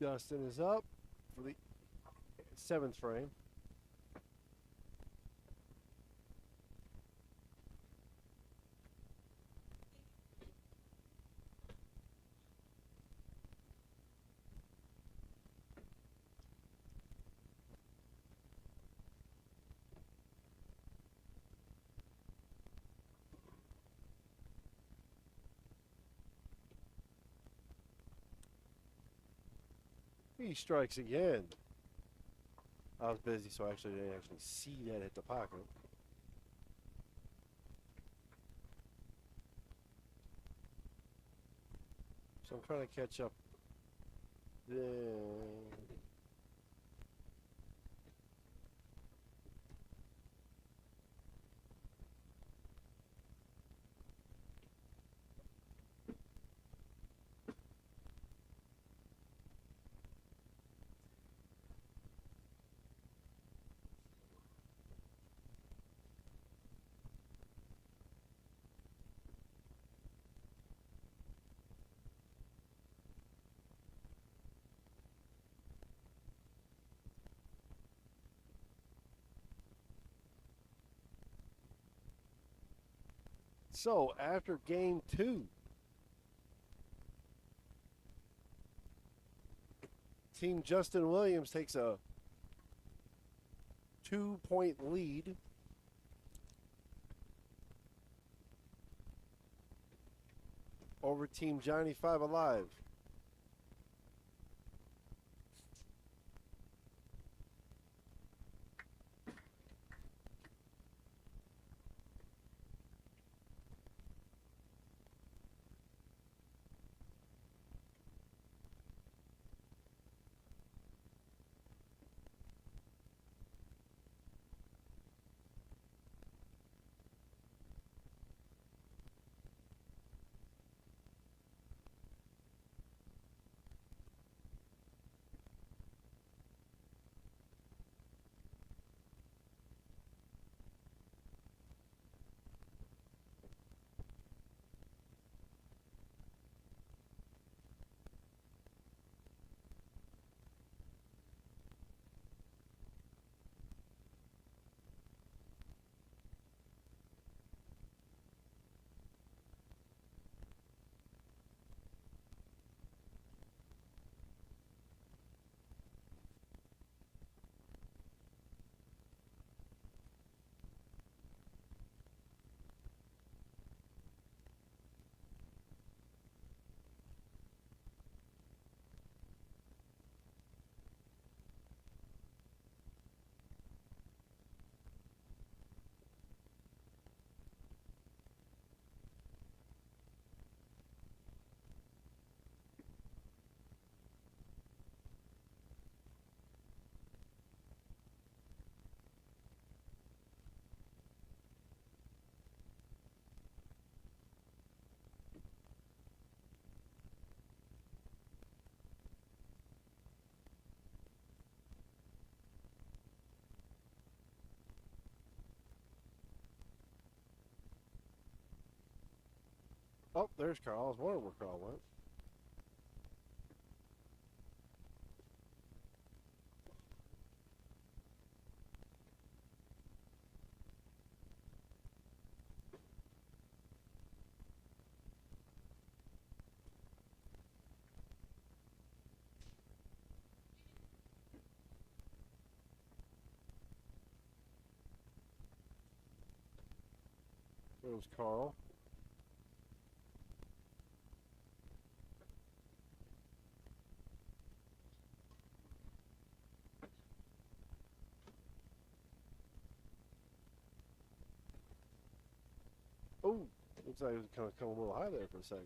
Dustin is up for the 7th frame. He strikes again. I was busy, so I actually didn't see that hit the pocket. So I'm trying to catch up. So after game 2, Team Justin Williams takes a 2-point lead. Over Team Johnny 5 Alive. Oh, there's Carl. I was wondering where Carl went. There was Carl. Oh, looks like it was kind of coming a little high there for a second.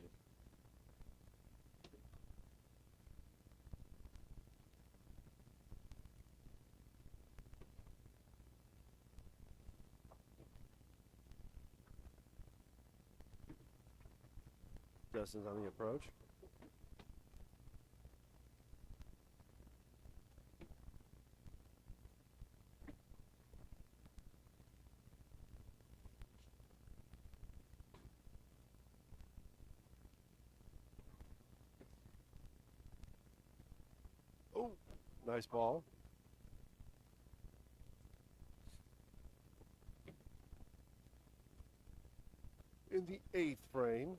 Justin's on the approach. Oh, nice ball. In the 8th frame.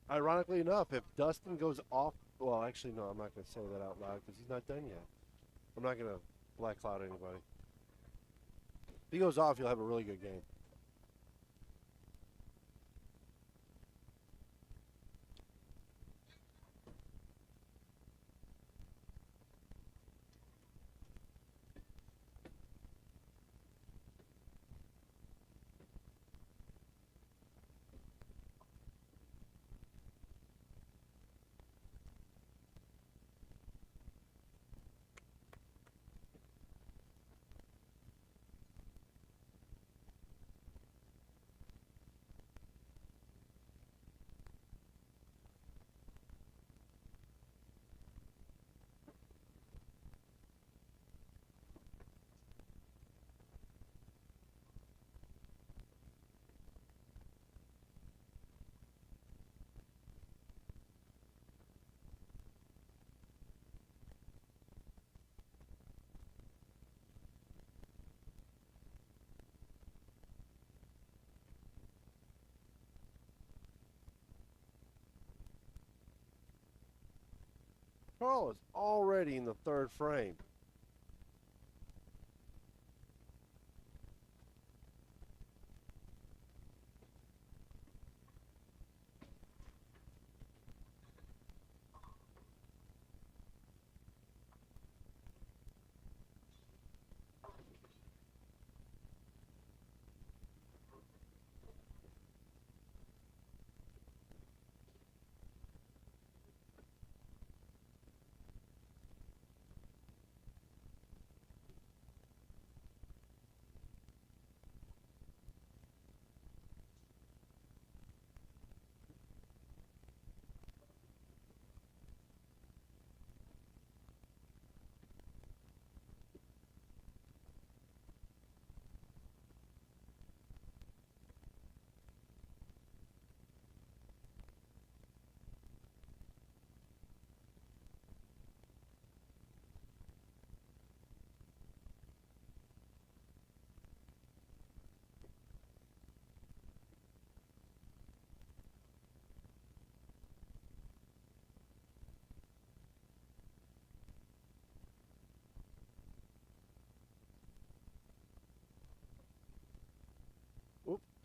Ironically enough, if Dustin goes off, well, actually, no, I'm not going to say that out loud because he's not done yet. I'm not going to black cloud anybody. If he goes off, he'll have a really good game. Carl is already in the 3rd frame.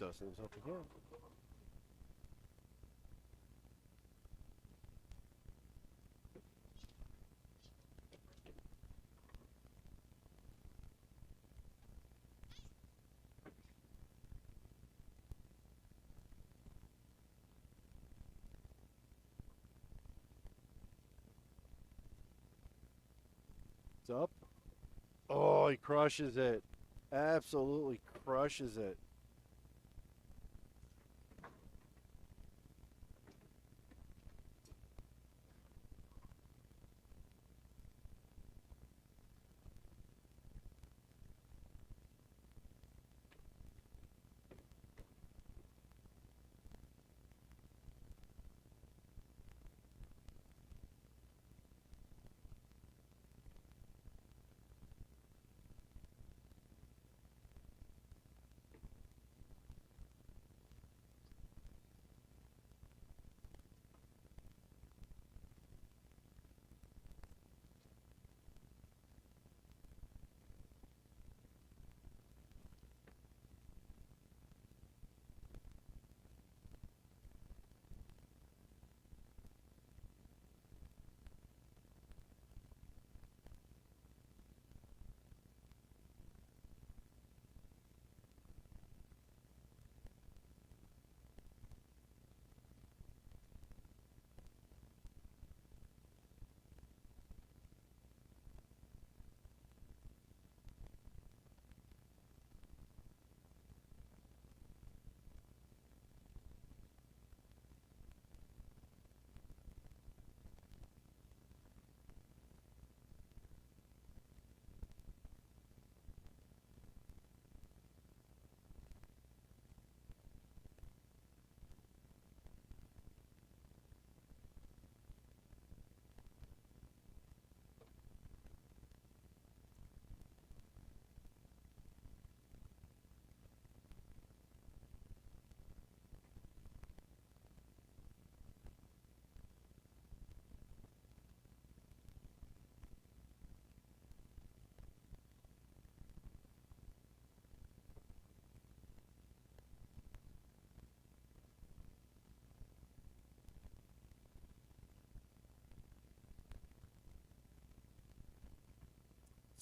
dusting himself again. It's up. Oh, he crushes it. Absolutely crushes it.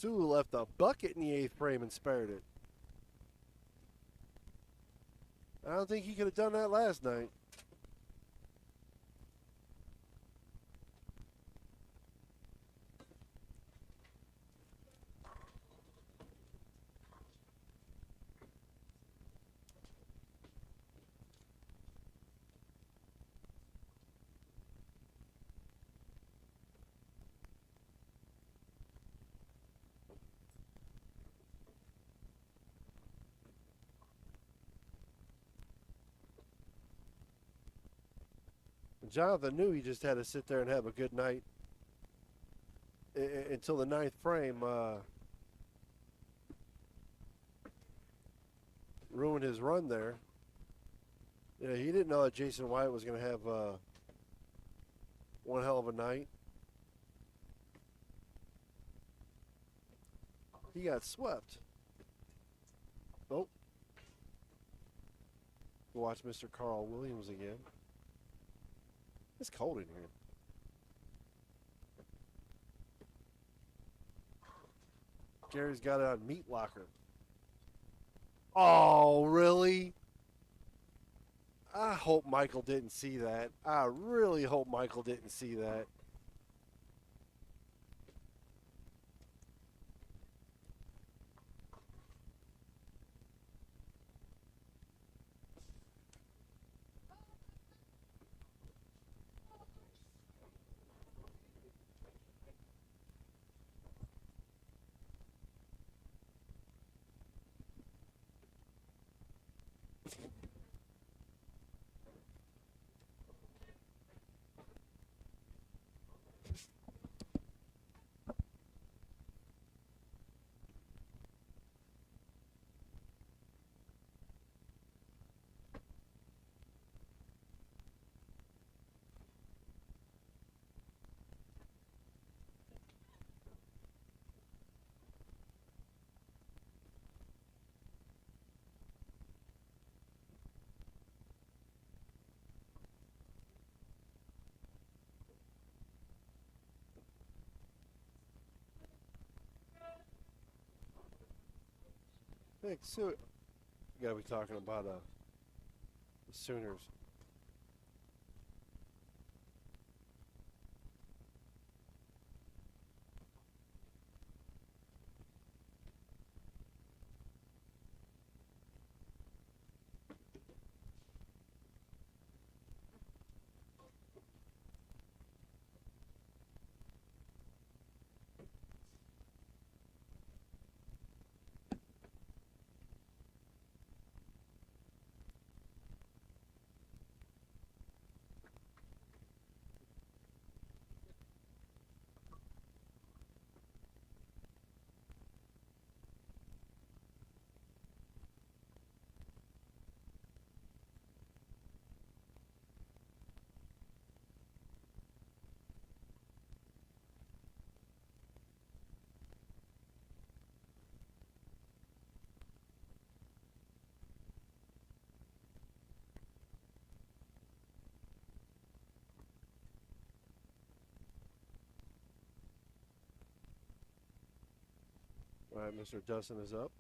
Sulu left a bucket in the 8th frame and spared it. I don't think he could have done that last night. Jonathan knew he just had to sit there and have a good night until the 9th frame. Ruined his run there. You know, he didn't know that Jason White was going to have one hell of a night. He got swept. Nope. We'll watch Mr. Carl Williams again. It's cold in here. Gary's got it on meat locker. Oh, really? I hope Michael didn't see that. I really hope Michael didn't see that. Hey, so you gotta be talking about the Sooners. All right, Mr. Dustin is up.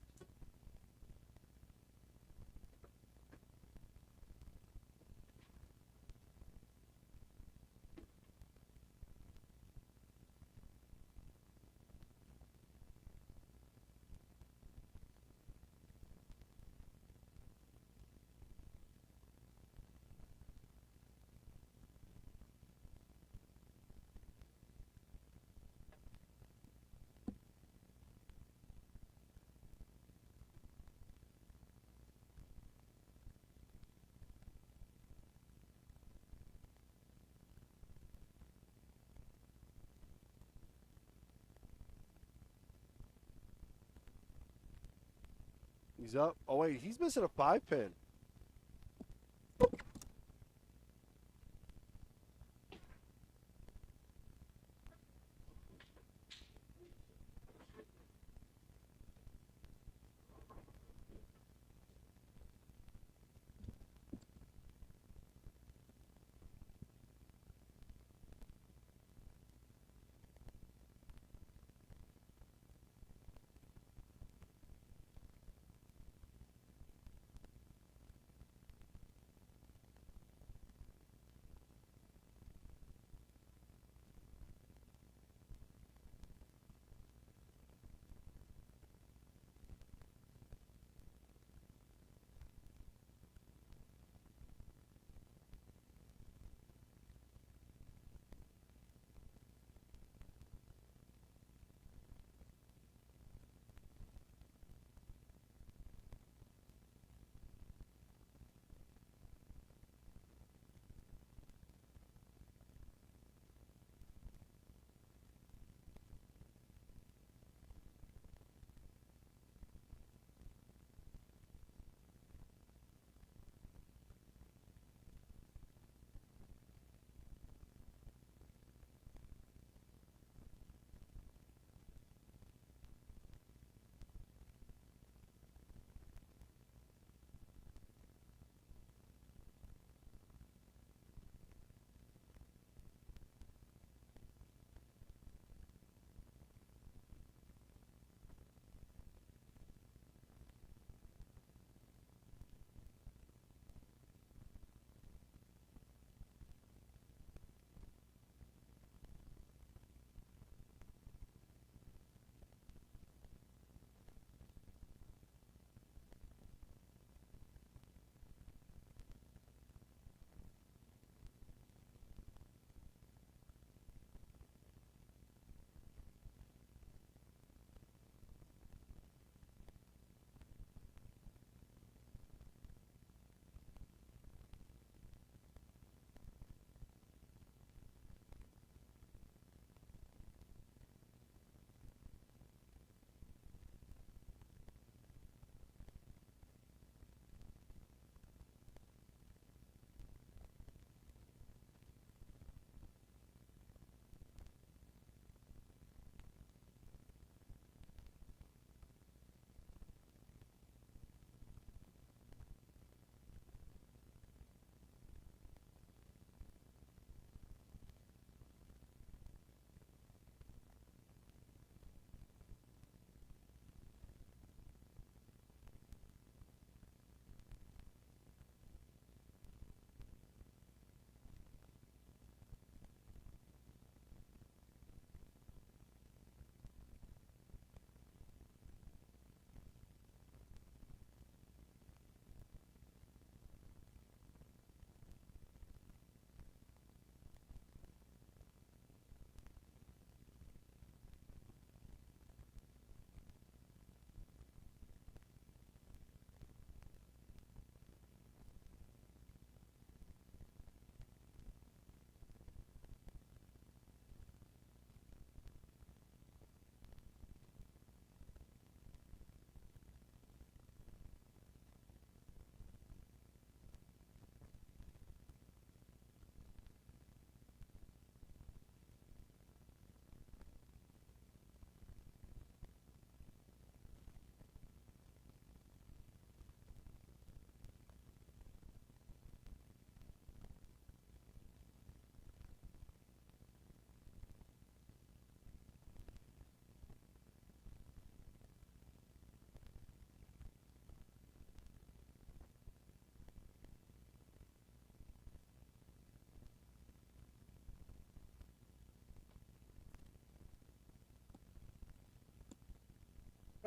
He's up. Oh wait, he's missing a 5-pin.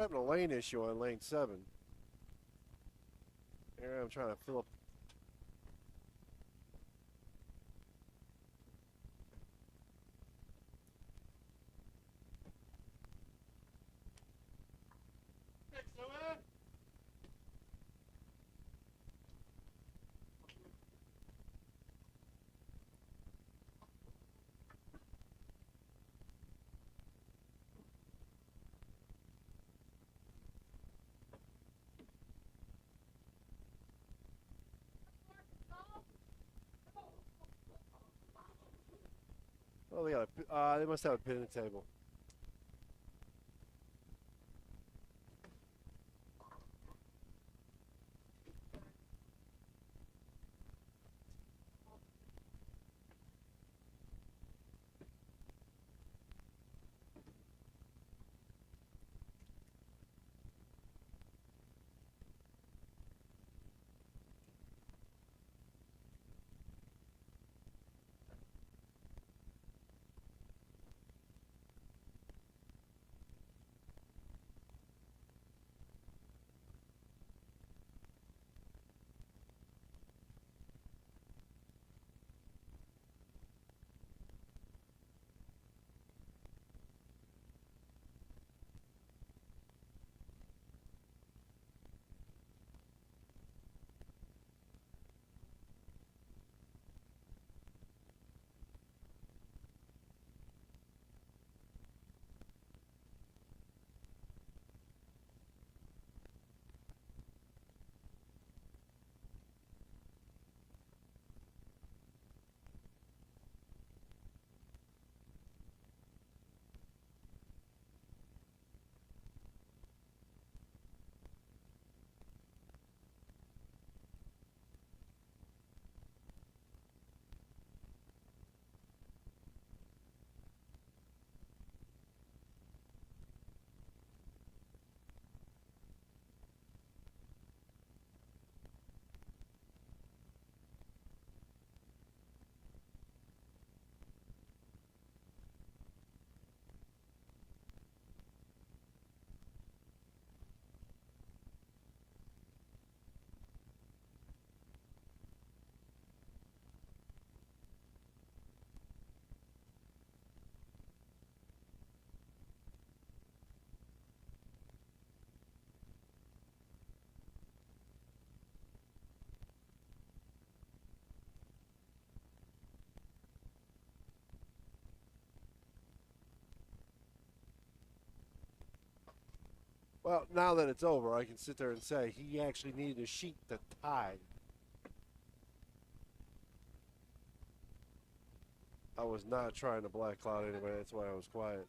Having a lane issue on lane 7. Here I'm trying to fill up. Oh, they got they must have a pin in the table. Well, now that it's over, I can sit there and say he actually needed a sheet to tie. I was not trying to black cloud anyway. That's why I was quiet.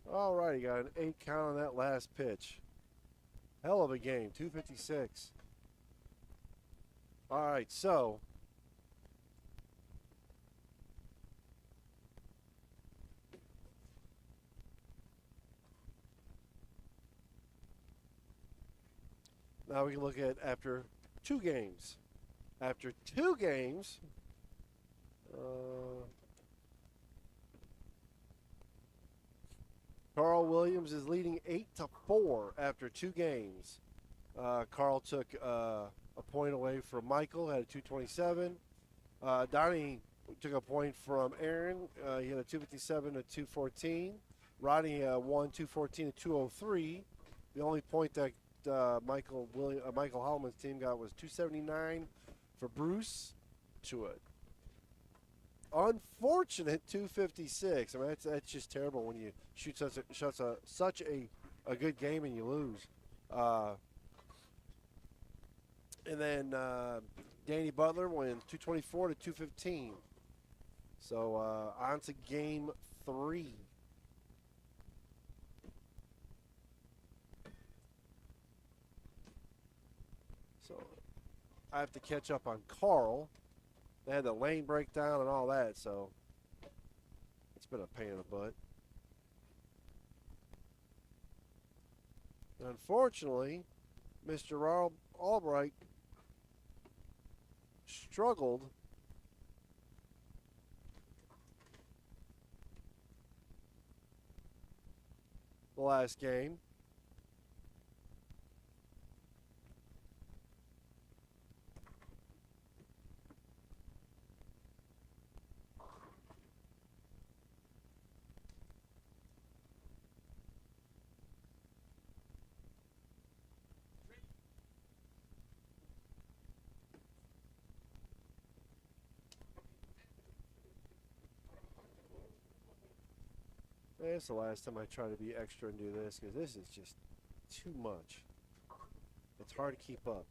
All right, got an 8 count on that last pitch. Hell of a game, 256. All right, so now we can look at after 2 games. After 2 games, Carl Williams is leading 8-4 after 2 games. Carl took a point away from Michael, had a 227. Donnie took a point from Aaron. He had a 257 to 214. Rodney won 214 to 203. The only point that Michael Holloman's team got was 279 for Bruce to it. Unfortunate 256. I mean, that's just terrible when you shoot such a good game and you lose. And then Danny Butler went 224 to 215. So on to game 3. So I have to catch up on Carl. They had the lane breakdown and all that, so it's been a pain in the butt. Unfortunately, Mr. Albright struggled the last game. It's the last time I try to be extra and do this because this is just too much. It's hard to keep up.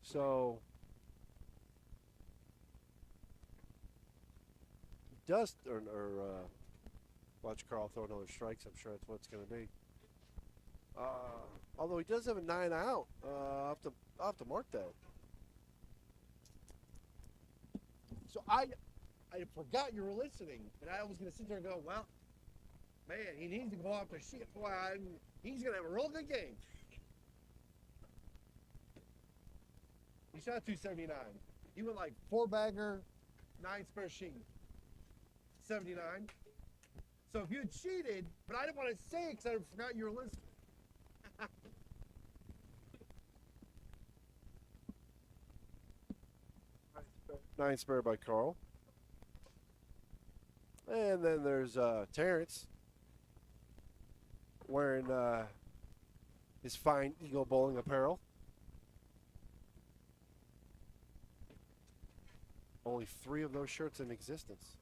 So, watch Carl throw another strikes. I'm sure that's what it's going to be. Although he does have a 9 out, I'll have to mark that. So I forgot you were listening, and I was going to sit there and go, well, man, he needs to go off the shit. Boy, he's going to have a real good game. He shot 279. He went like 4-bagger, 9 spare sheet. 79. So if you had cheated, but I didn't want to say it because I forgot you were listening. 9 spare by Carl. And then there's Terrence wearing his fine Eagle bowling apparel. Only 3 of those shirts in existence.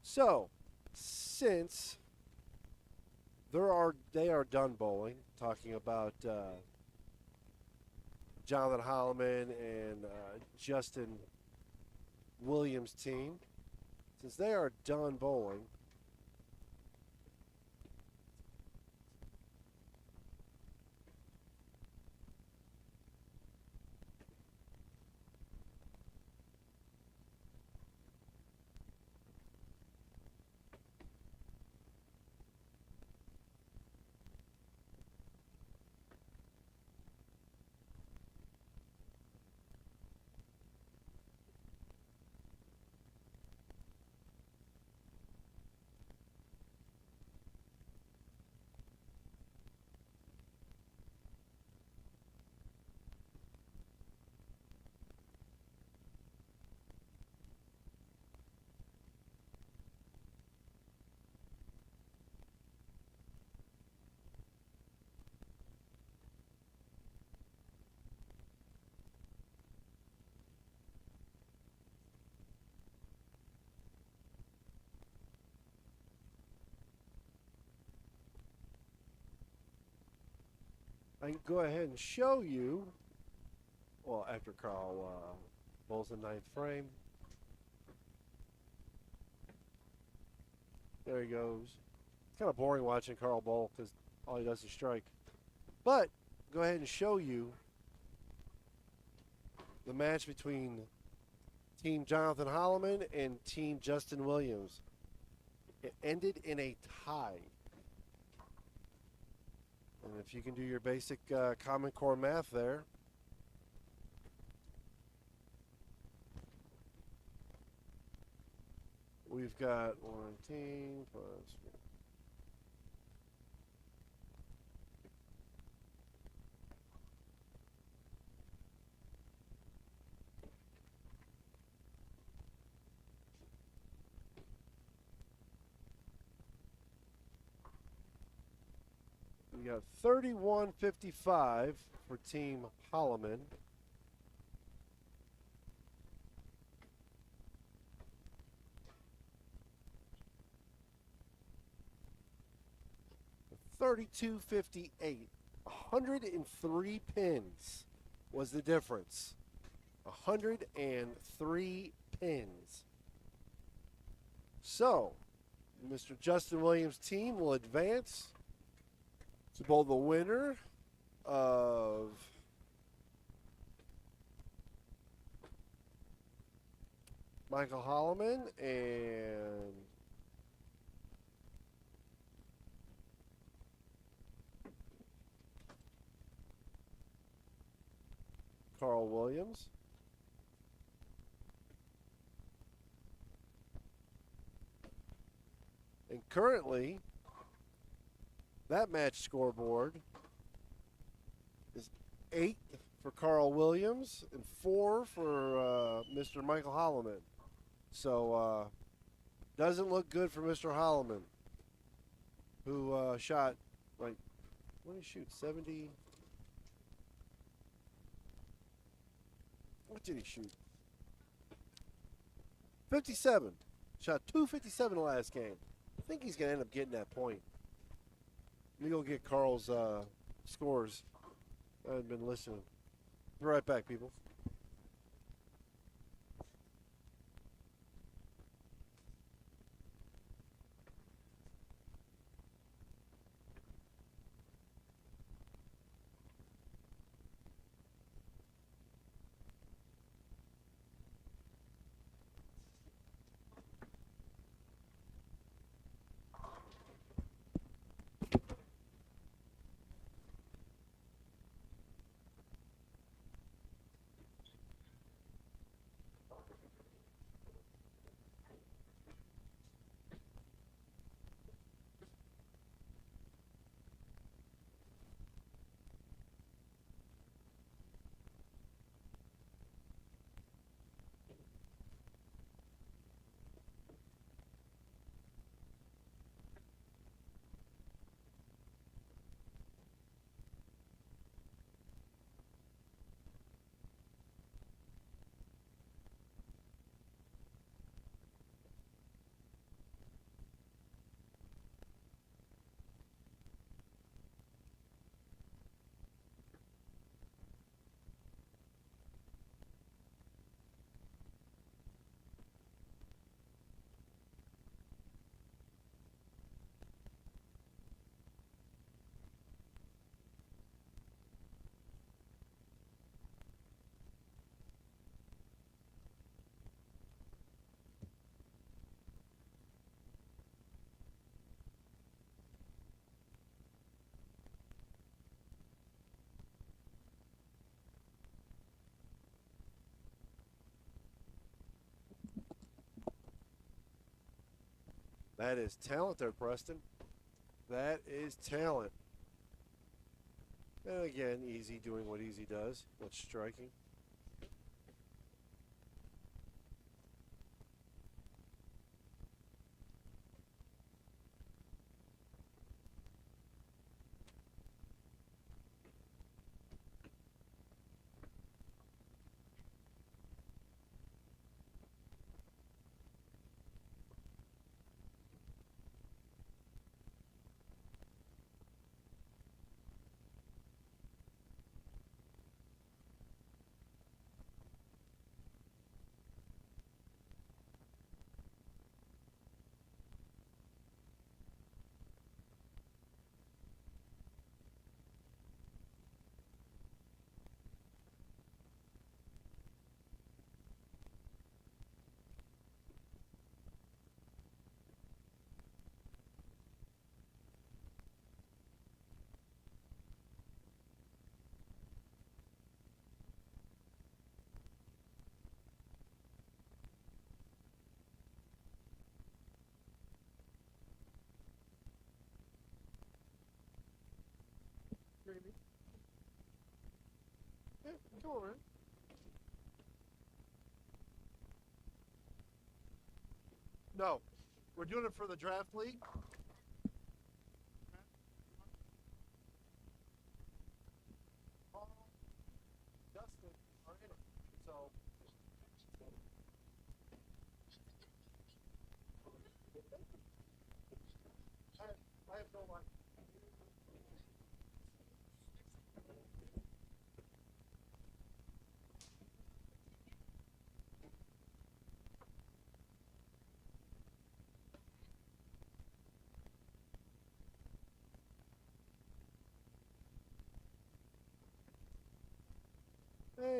So, since they are done bowling, talking about Jonathan Holloman and Justin Williams' team, since they are done bowling, I can go ahead and show you, well, after Carl bowls the 9th frame. There he goes. It's kind of boring watching Carl bowl because all he does is strike. But, go ahead and show you the match between Team Jonathan Holloman and Team Justin Williams. It ended in a tie. And if you can do your basic Common Core math there, we've got 1 team plus. We got 31-55 for Team Holloman. $32.58. 103 pins was the difference. 103 pins. So, Mr. Justin Williams' team will advance to bowl the winner of Michael Holloman and Carl Williams. And currently, that match scoreboard is 8 for Carl Williams and 4 for Mr. Michael Holloman. So, doesn't look good for Mr. Holloman, who shot, like, what did he shoot? 70? What did he shoot? 57. Shot 257 the last game. I think he's going to end up getting that point. Let me go get Carl's scores. I haven't been listening. Be right back, people. That is talent there, Preston. That is talent. And again, Easy doing what Easy does. What's striking. Maybe. Yeah, come on, man. No, we're doing it for the draft league.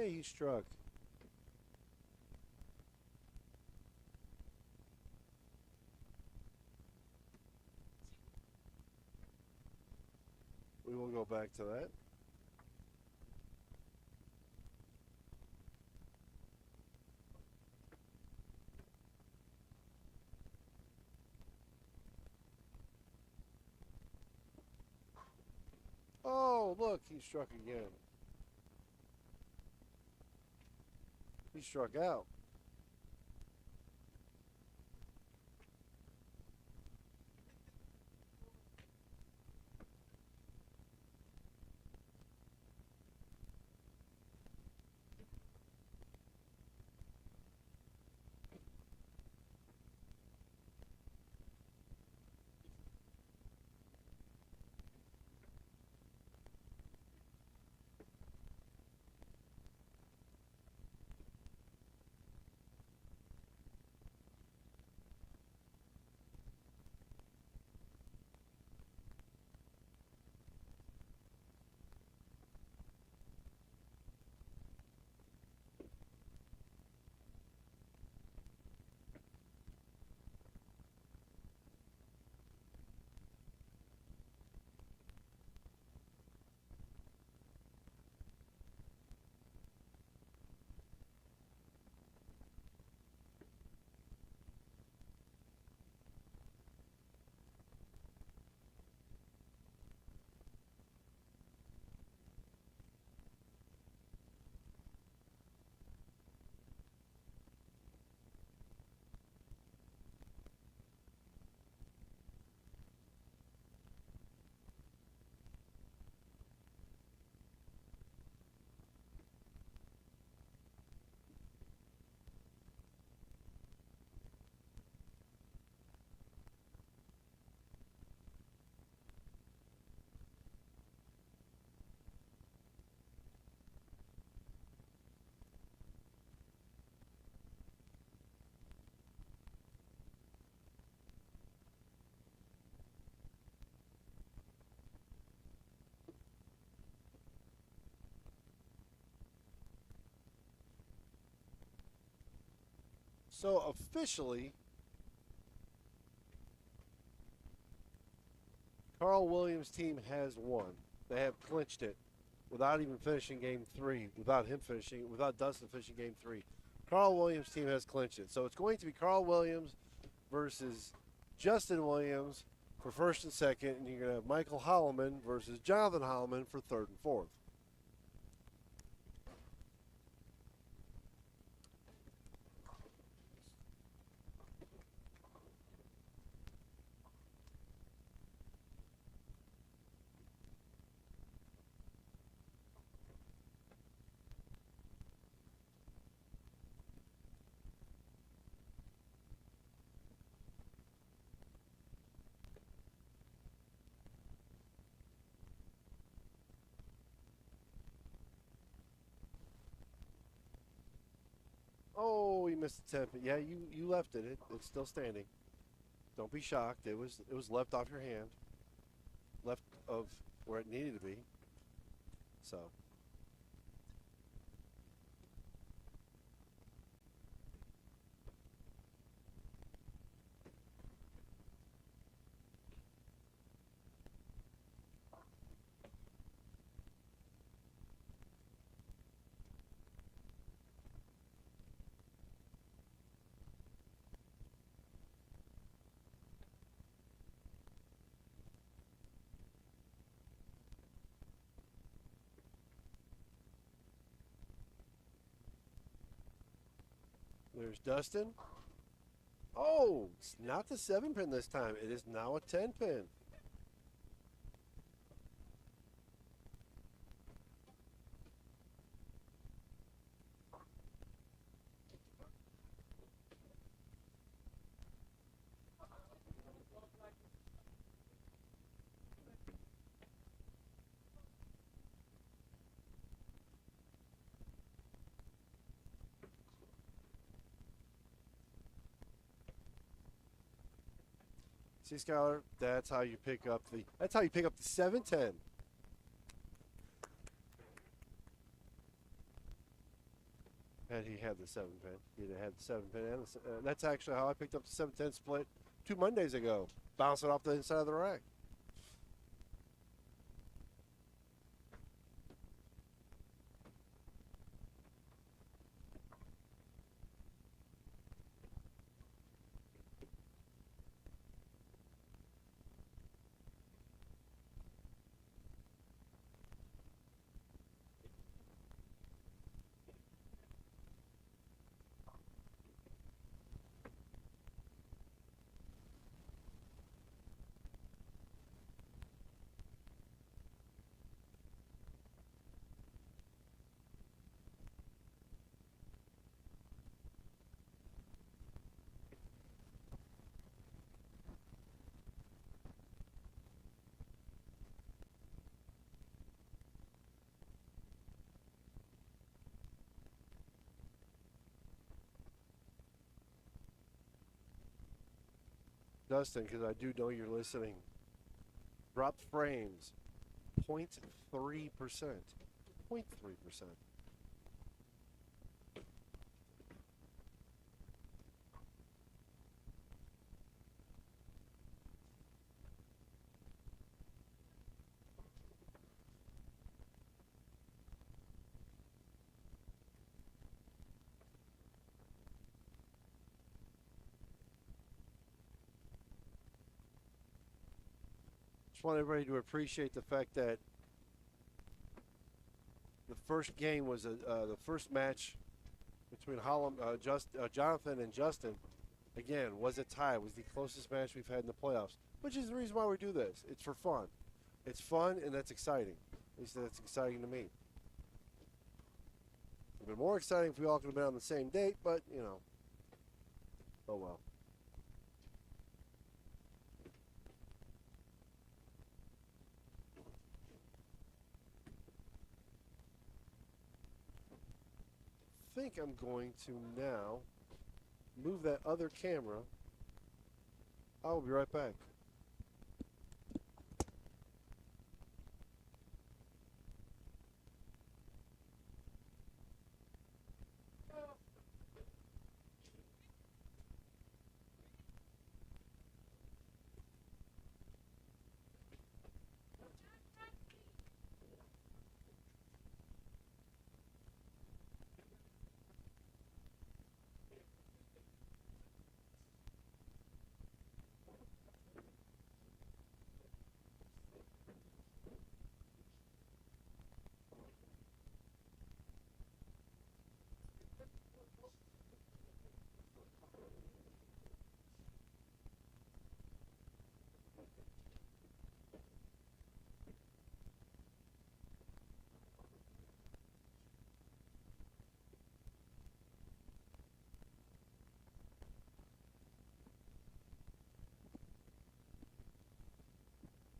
Okay, he struck. We will go back to that. Oh, look, he struck again. He struck out. So officially, Carl Williams' team has won. They have clinched it without even finishing game 3, without Dustin finishing game 3. Carl Williams' team has clinched it. So it's going to be Carl Williams versus Justin Williams for first and second, and you're going to have Michael Holloman versus Jonathan Holloman for third and fourth. Oh, he missed the 10. Yeah, you left it. It's still standing. Don't be shocked. It was left off your hand. Left of where it needed to be. So. There's Dustin. Oh, it's not the 7 pin this time. It is now a 10 pin. See, Skylar, that's how you pick up the 7-10. Had he had the 7-pin. He'd have had the 7-pin. And that's actually how I picked up the 710 split 2 Mondays ago. Bounce it off the inside of the rack. Dustin, because I do know you're listening. Dropped frames, 0.3%. 0.3%. Just want everybody to appreciate the fact that the first game was the first match between Jonathan and Justin. Again, was a tie. It was the closest match we've had in the playoffs, which is the reason why we do this. It's for fun. It's fun, and that's exciting. At least that's exciting to me. It would have been more exciting if we all could have been on the same date, but, you know, oh well. I think I'm going to now move that other camera. I will be right back.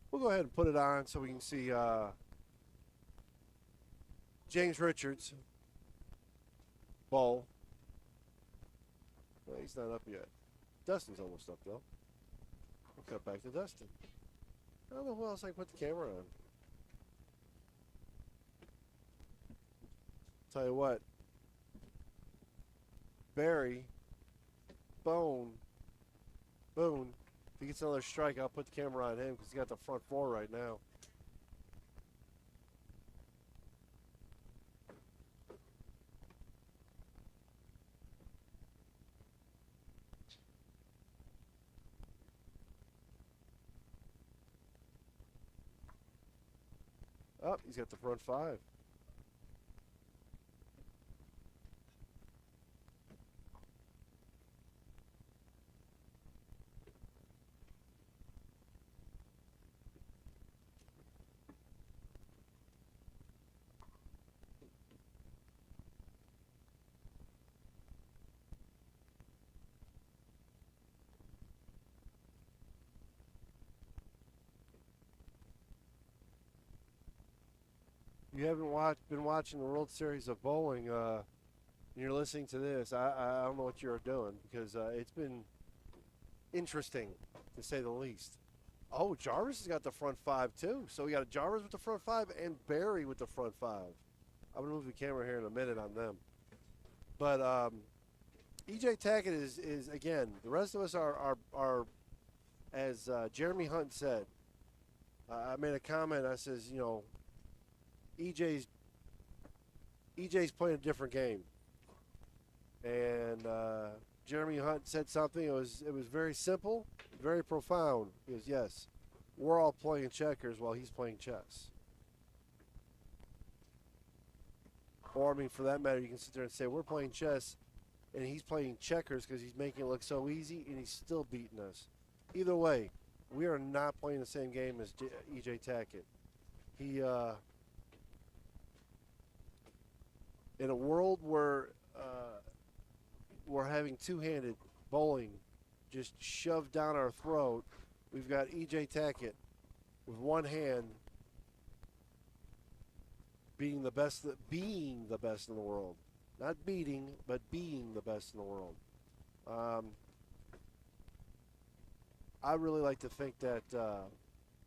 We'll go ahead and put it on so we can see James Richards bowl. Well, he's not up yet. Dustin's almost up though. We'll cut back to Dustin. I don't know who else I can put the camera on. Tell you what, Barry, Boone, if he gets another strike, I'll put the camera on him because he's got the front four right now. Oh, he's got the front five. You haven't been watching the World Series of Bowling, and you're listening to this, I don't know what you're doing because it's been interesting, to say the least. Oh, Jarvis has got the front five, too. So we got a Jarvis with the front five and Barry with the front five. I'm going to move the camera here in a minute on them. But EJ Tackett is again. The rest of us are as Jeremy Hunt said. I made a comment. I says, you know, EJ's playing a different game, and Jeremy Hunt said something. It was very simple, very profound. He goes, yes, we're all playing checkers while he's playing chess. Or, I mean, for that matter, you can sit there and say we're playing chess and he's playing checkers because he's making it look so easy and he's still beating us. Either way, we are not playing the same game as EJ Tackett. He, in a world where we're having two-handed bowling just shoved down our throat, we've got EJ Tackett with one hand being the best in the world. Not beating, but being the best in the world. I really like to think that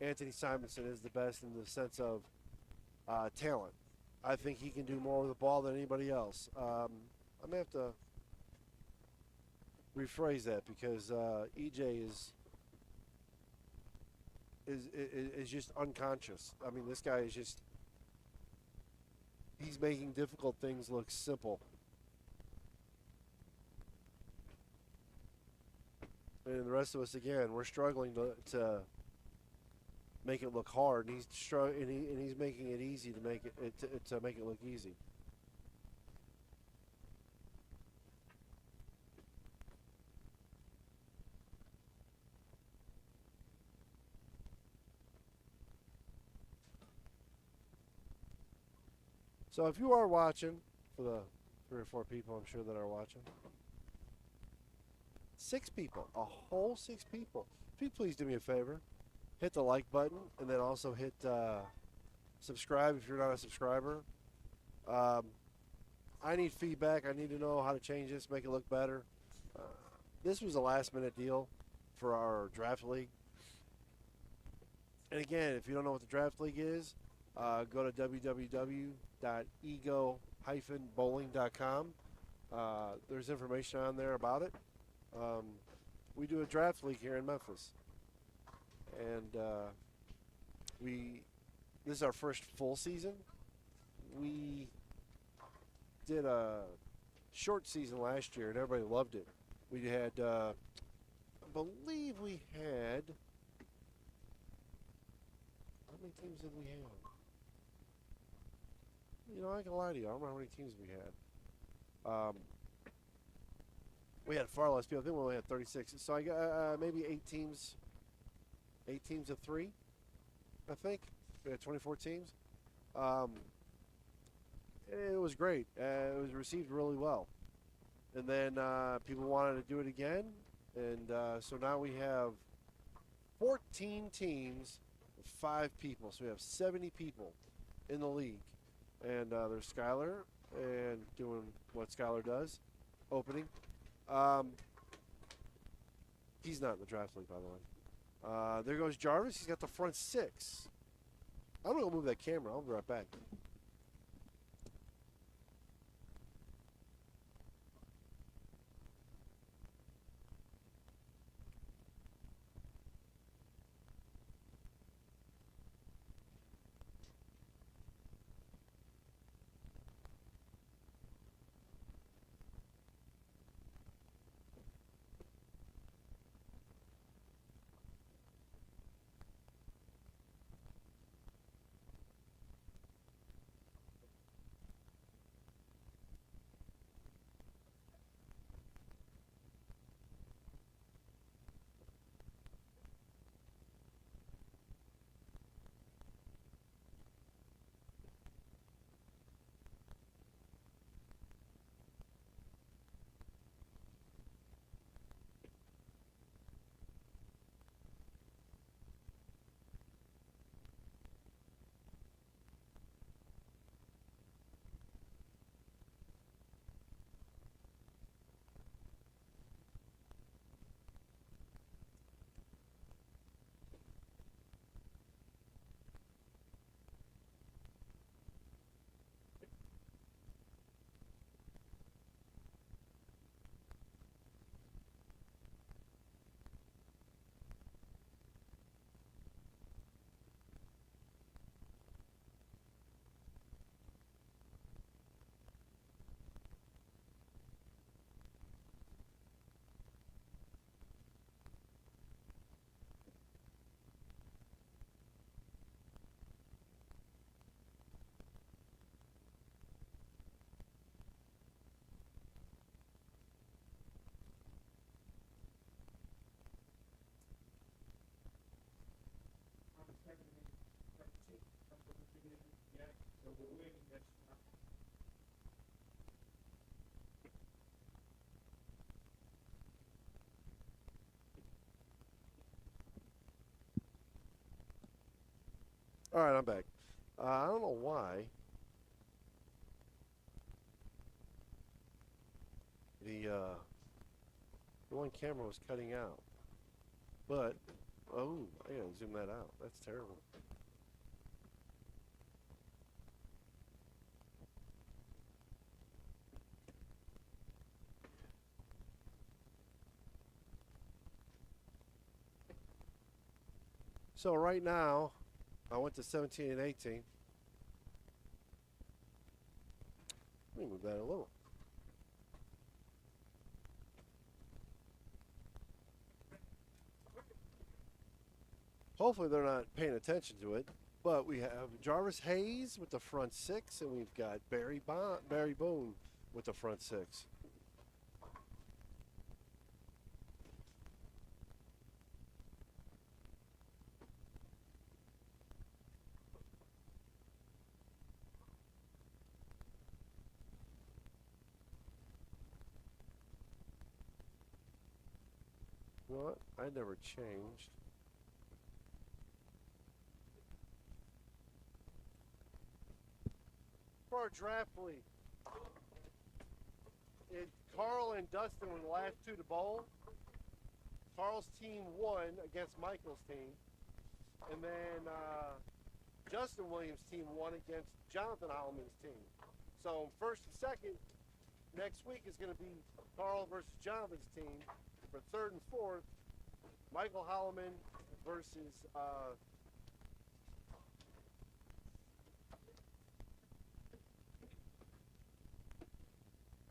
Anthony Simonson is the best in the sense of talent. I think he can do more with the ball than anybody else. I may have to rephrase that because EJ is just unconscious. I mean, this guy is just, he's making difficult things look simple. And the rest of us, again, we're struggling to make it look hard, and he's making it easy to make it look easy. So if you are watching, for the 3 or 4 people I'm sure that are watching, 6 people, a whole 6 people. If you please do me a favor, hit the like button and then also hit subscribe if you're not a subscriber. I need feedback. I need to know how to change this, make it look better. This was a last-minute deal for our draft league. And again, if you don't know what the draft league is, go to www.ego-bowling.com. There's information on there about it. We do a draft league here in Memphis. And this is our first full season. We did a short season last year, and everybody loved it. We had, I believe we had, how many teams did we have? You know, I can lie to you. I don't remember how many teams we had. We had far less people. I think we only had 36. So I got maybe 8 teams. 8 teams of 3, I think. We had 24 teams. It was great. It was received really well. And then people wanted to do it again. And so now we have 14 teams with 5 people. So we have 70 people in the league. And there's Skylar and doing what Skylar does, opening. He's not in the draft league, by the way. There goes Jarvis. He's got the front 6. I'm going to move that camera. I'll be right back. All right, I'm back. I don't know why the one camera was cutting out, but oh, I gotta zoom that out. That's terrible. So right now, I went to 17 and 18. Let me move that a little. Hopefully they're not paying attention to it. But we have Jarvis Hayes with the front six, and we've got Barry Boone with the front six. What? I never changed. For our draft league, Carl and Dustin were the last two to bowl. Carl's team won against Michael's team. And then Justin Williams' team won against Jonathan Holloman's team. So first and second next week is going to be Carl versus Jonathan's team. For third and fourth, Michael Holloman versus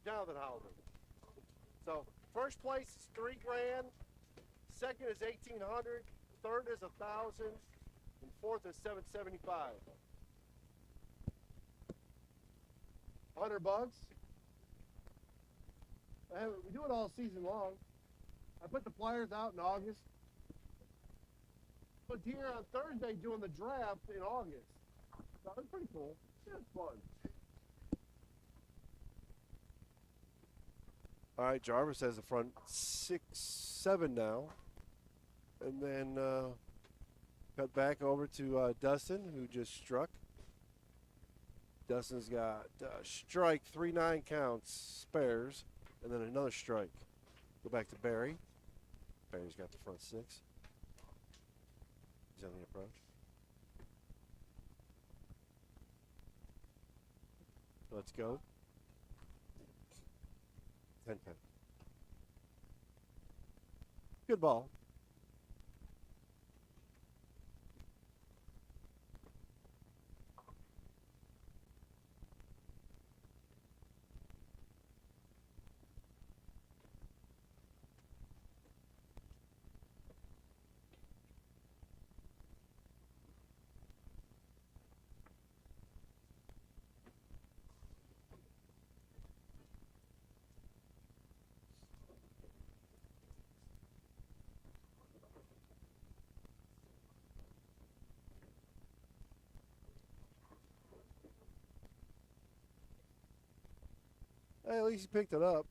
Jonathan Holloman. So first place is $3,000, second is $1,800, third is $1,000, and fourth is $775. $100. We do it all season long. I put the flyers out in August. But here on Thursday doing the draft in August. So it's pretty cool. Yeah, it's fun. All right, Jarvis has the front 6-7 now. And then cut back over to Dustin, who just struck. Dustin's got strike, 3-9 counts, spares, and then another strike. Go back to Barry. Barry's got the front six. He's on the approach. Let's go. 10-10. Good ball. Hey, at least he picked it up.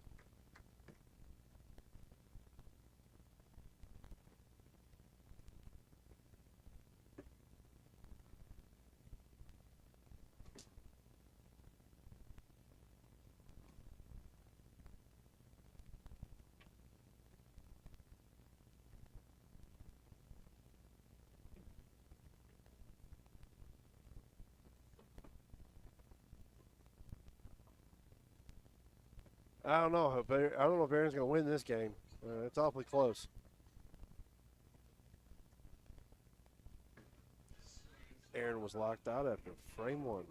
I don't know. I don't know if Aaron's going to win this game. It's awfully close. Aaron was locked out after frame one.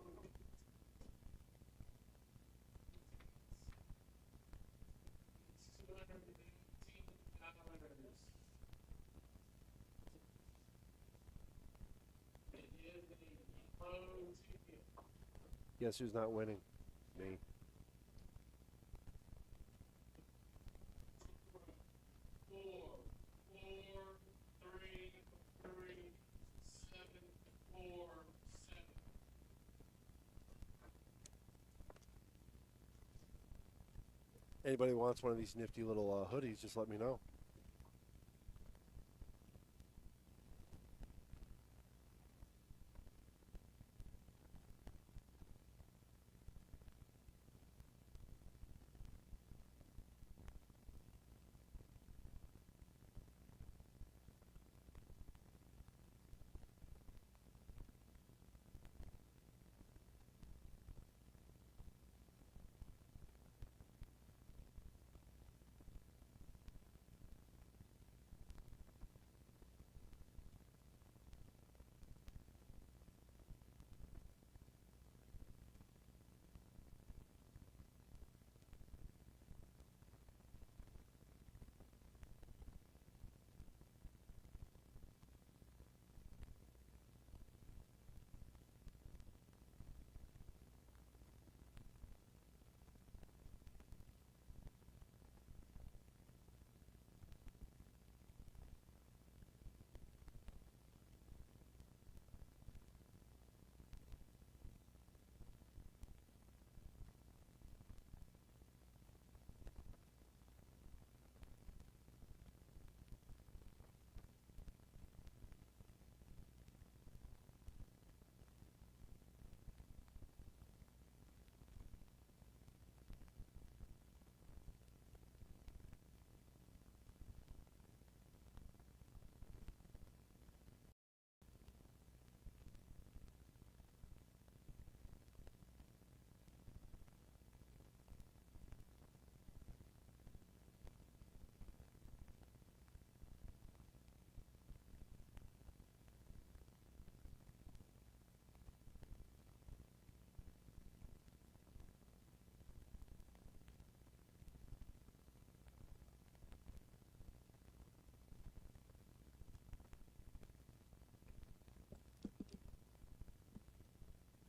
Guess who's not winning? Me. Anybody wants one of these nifty little hoodies, just let me know.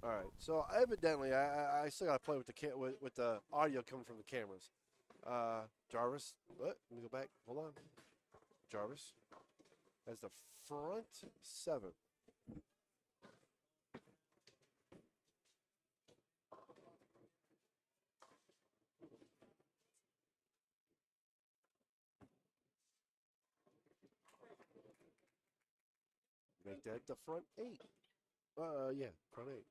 All right. So evidently, I still gotta play with the with the audio coming from the cameras. Jarvis, what? Let me go back. Hold on. Jarvis, that's the front 7. Make that the front 8. Yeah, front 8.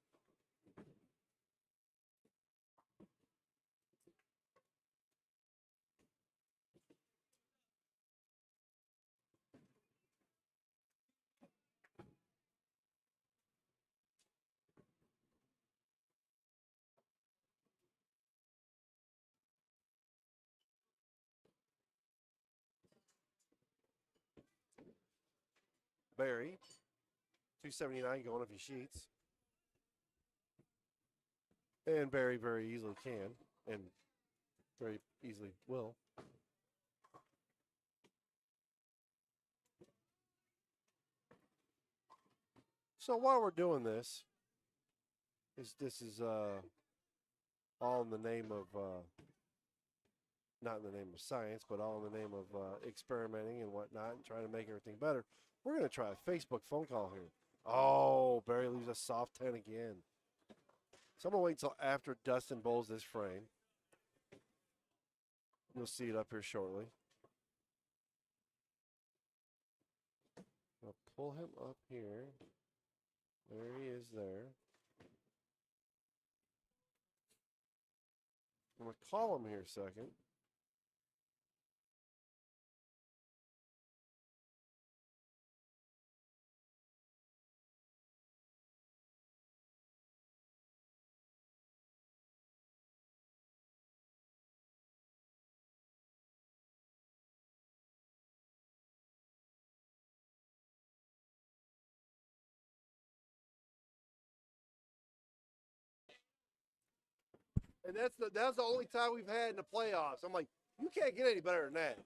Barry, 279 going off your sheets. And Barry very easily can, and very easily will. So while we're doing this is all in the name of, not in the name of science, but all in the name of experimenting and whatnot and trying to make everything better. We're going to try a Facebook phone call here. Oh, Barry leaves a soft 10 again. So I'm going to wait until after Dustin bowls this frame. You'll see it up here shortly. I'll pull him up here. There he is there. I'm going to call him here a second. And that's the only time we've had in the playoffs. I'm like, you can't get any better than that.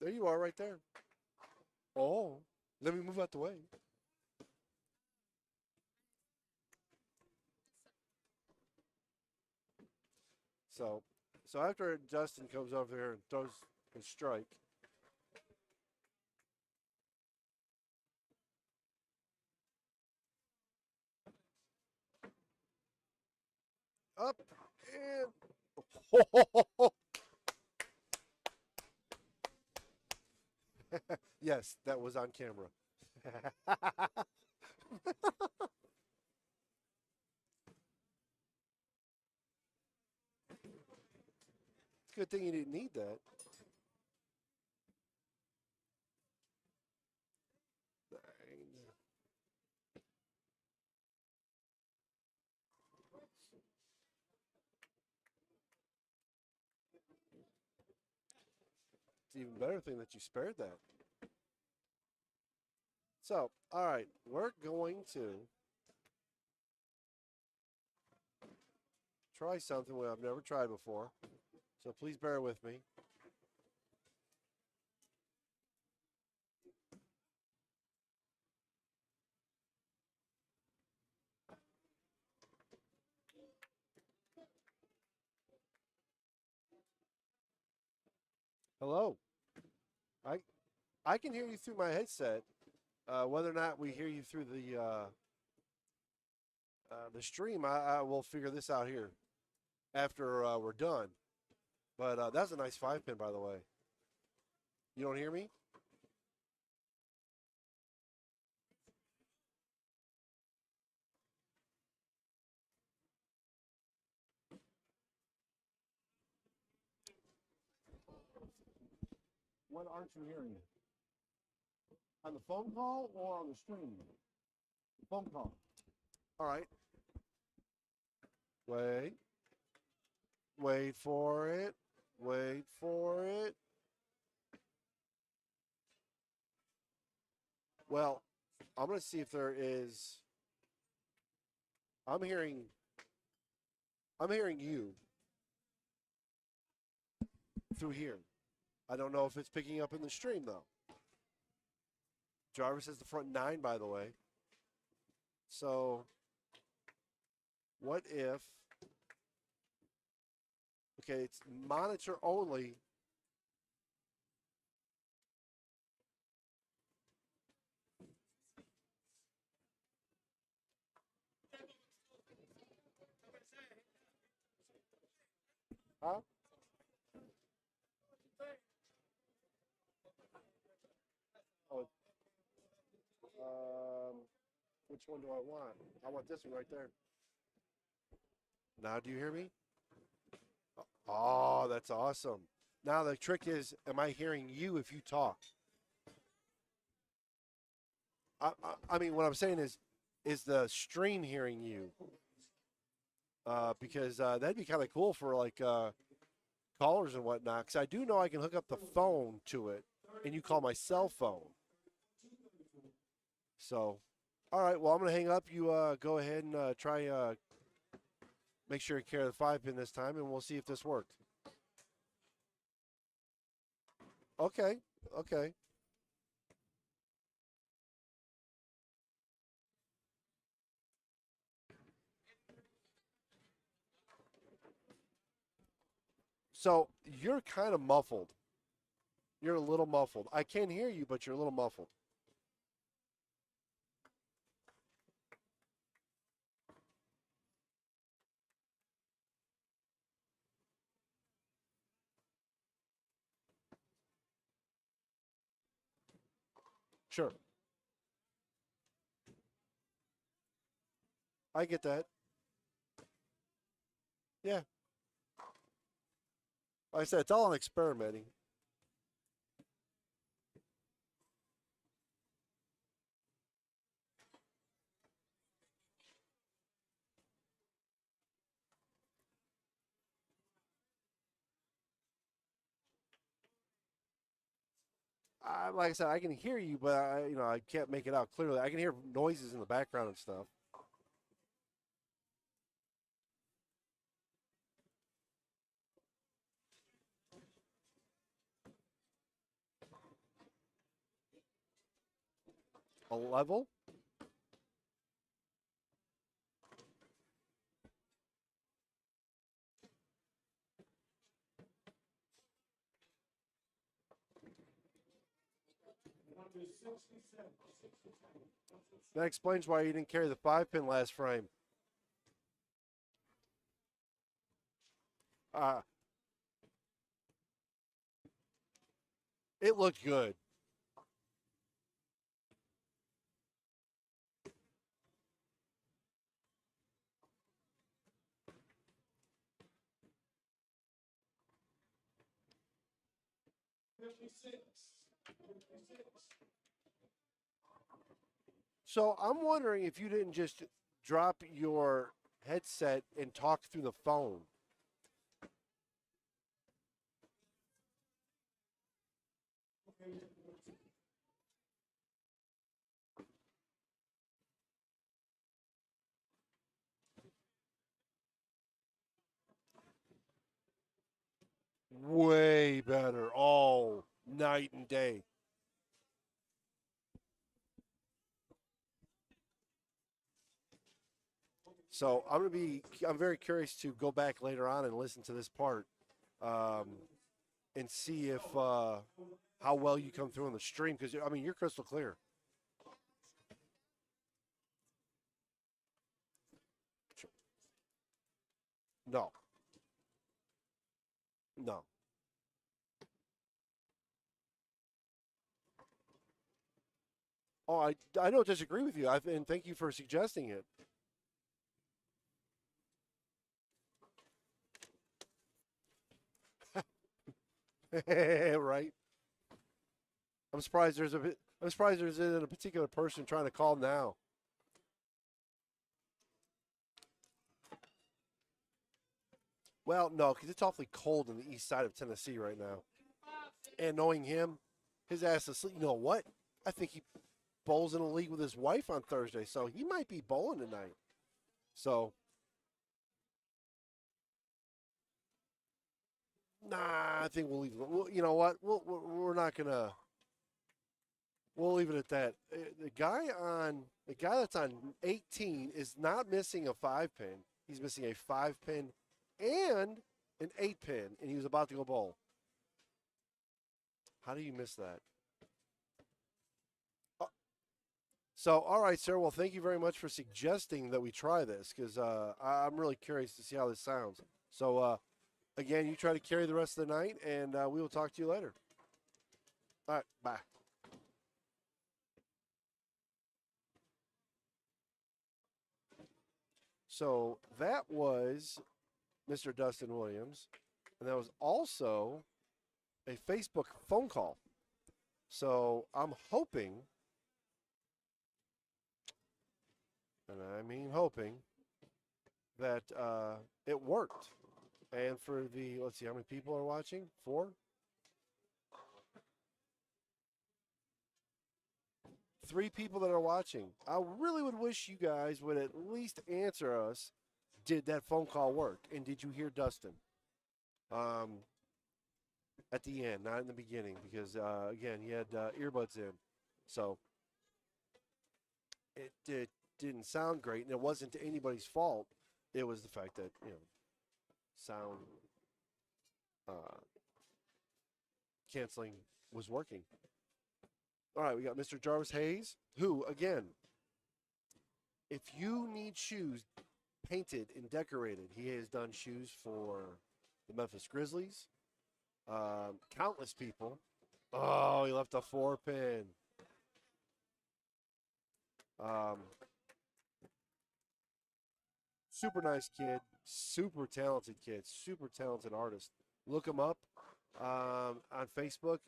There you are right there. Oh, let me move out the way. So after Justin comes over there and throws his strike, Up and yes, that was on camera. Good thing you didn't need that. It's even better thing that you spared that. So, all right, we're going to try something I've never tried before. So please bear with me. Hello. I can hear you through my headset. Whether or not we hear you through the stream, I will figure this out here after we're done. But that's a nice 5-pin, by the way. You don't hear me? What aren't you hearing? On the phone call or on the stream? Phone call. All right. Wait. Wait for it. Wait for it. Well, I'm going to see if there is. I'm hearing you through here. I don't know if it's picking up in the stream, though. Jarvis has the front 9, by the way. So, what if... Okay, it's monitor only. Huh? Oh, which one do I want? I want this one right there. Now, do you hear me? Oh, that's awesome. Now, the trick is, am I hearing you if you talk? I mean, what I'm saying is the stream hearing you? Because that'd be kind of cool for, like, callers and whatnot. Because I do know I can hook up the phone to it, and you call my cell phone. So, all right, well, I'm going to hang up. You go ahead and try make sure you carry the 5-pin this time, and we'll see if this worked. Okay, okay. So you're kind of muffled. You're a little muffled. I can hear you, but you're a little muffled. Sure. I get that. Yeah. Like I said, it's all on experimenting. Like I said, I can hear you, but I can't make it out clearly. I can hear noises in the background and stuff. A level? That explains why you didn't carry the 5-pin last frame. It looked good. So I'm wondering if you didn't just drop your headset and talk through the phone. Way better. Oh, night and day. So I'm very curious to go back later on and listen to this part, um, and see if how well you come through on the stream, because I mean you're crystal clear. No, no. Oh, I don't disagree with you. And thank you for suggesting it. Right. I'm surprised I'm surprised there isn't a particular person trying to call now. Well, no, because it's awfully cold in the east side of Tennessee right now. And knowing him, his ass is asleep. You know what? I think he bowls in a league with his wife on Thursday, so he might be bowling tonight. So, nah, I think we'll leave it. You know what? We're not gonna. We'll leave it at that. The guy that's on 18 is not missing a 5-pin. He's missing a 5-pin and an 8-pin, and he was about to go bowl. How do you miss that? So, all right, sir. Well, thank you very much for suggesting that we try this, because I'm really curious to see how this sounds. So, again, you try to carry the rest of the night, and we will talk to you later. All right, bye. So that was Mr. Dustin Williams, and that was also a Facebook phone call. So I'm hoping, and I mean hoping, that it worked. And for let's see, how many people are watching? 4? 3 people that are watching. I really would wish you guys would at least answer us. Did that phone call work? And did you hear Dustin? At the end, not in the beginning, because again, he had earbuds in. So it didn't sound great, and it wasn't anybody's fault. It was the fact that, sound canceling was working. All right, we got Mr. Jarvis Hayes, who, again, if you need shoes painted and decorated, he has done shoes for the Memphis Grizzlies, countless people. Oh, he left a 4-pin. Super nice kid, super talented kid, super talented artist. Look him up on Facebook.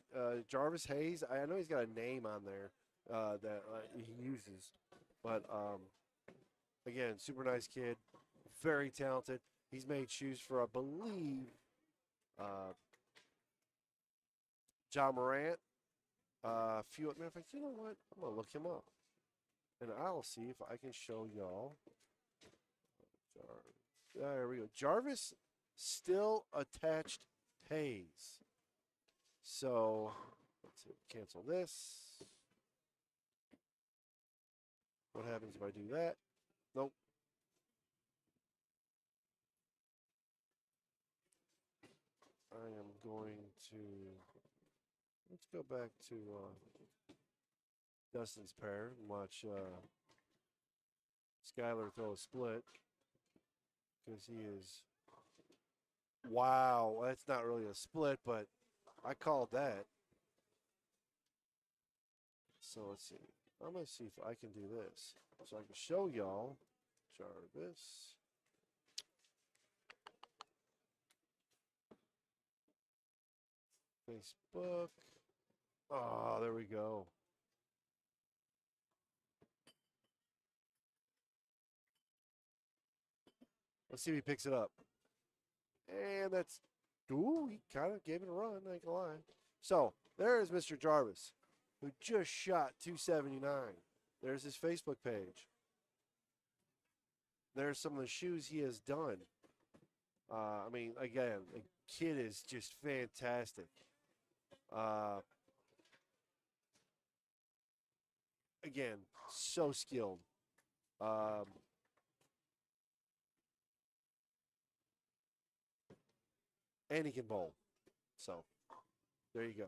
Jarvis Hayes. I know he's got a name on there that he uses, but again, super nice kid, very talented. He's made shoes for, I believe, John Morant. A few. Matter of fact, you know what? I'm gonna look him up, and I'll see if I can show y'all. There we go. Jarvis still attached Hayes. So let's see, cancel this. What happens if I do that? Nope. I am going to, let's go back to Dustin's pair and watch Skylar throw a split, because he is Wow, that's not really a split, but I called that. So let's see. I'm going to see if I can do this. So I can show y'all Jarvis. Facebook. Oh, there we go. Let's see if he picks it up. And that's, ooh, he kind of gave it a run, I ain't gonna lie. So there is Mr. Jarvis, who just shot 279. There's his Facebook page. There's some of the shoes he has done. I mean, again, the kid is just fantastic. Again, so skilled. And he can bowl. So, there you go.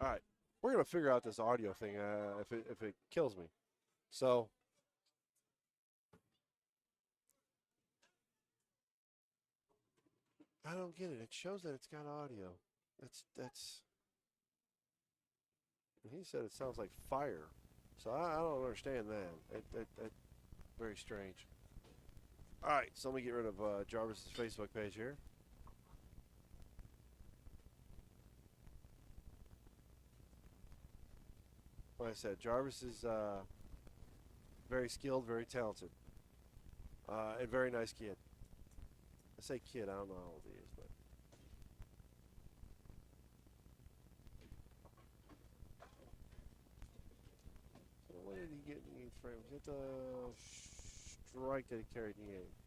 All right. We're going to figure out this audio thing if it kills me. So, I don't get it. It shows that it's got audio. That's. He said it sounds like fire. So I don't understand that. That very strange. All right, so let me get rid of Jarvis's Facebook page here. Like I said, Jarvis is very skilled, very talented, and very nice kid. I say kid, I don't know how old he is, but. So what did he get in the eighth frame? Was it the strike that he carried in the eighth?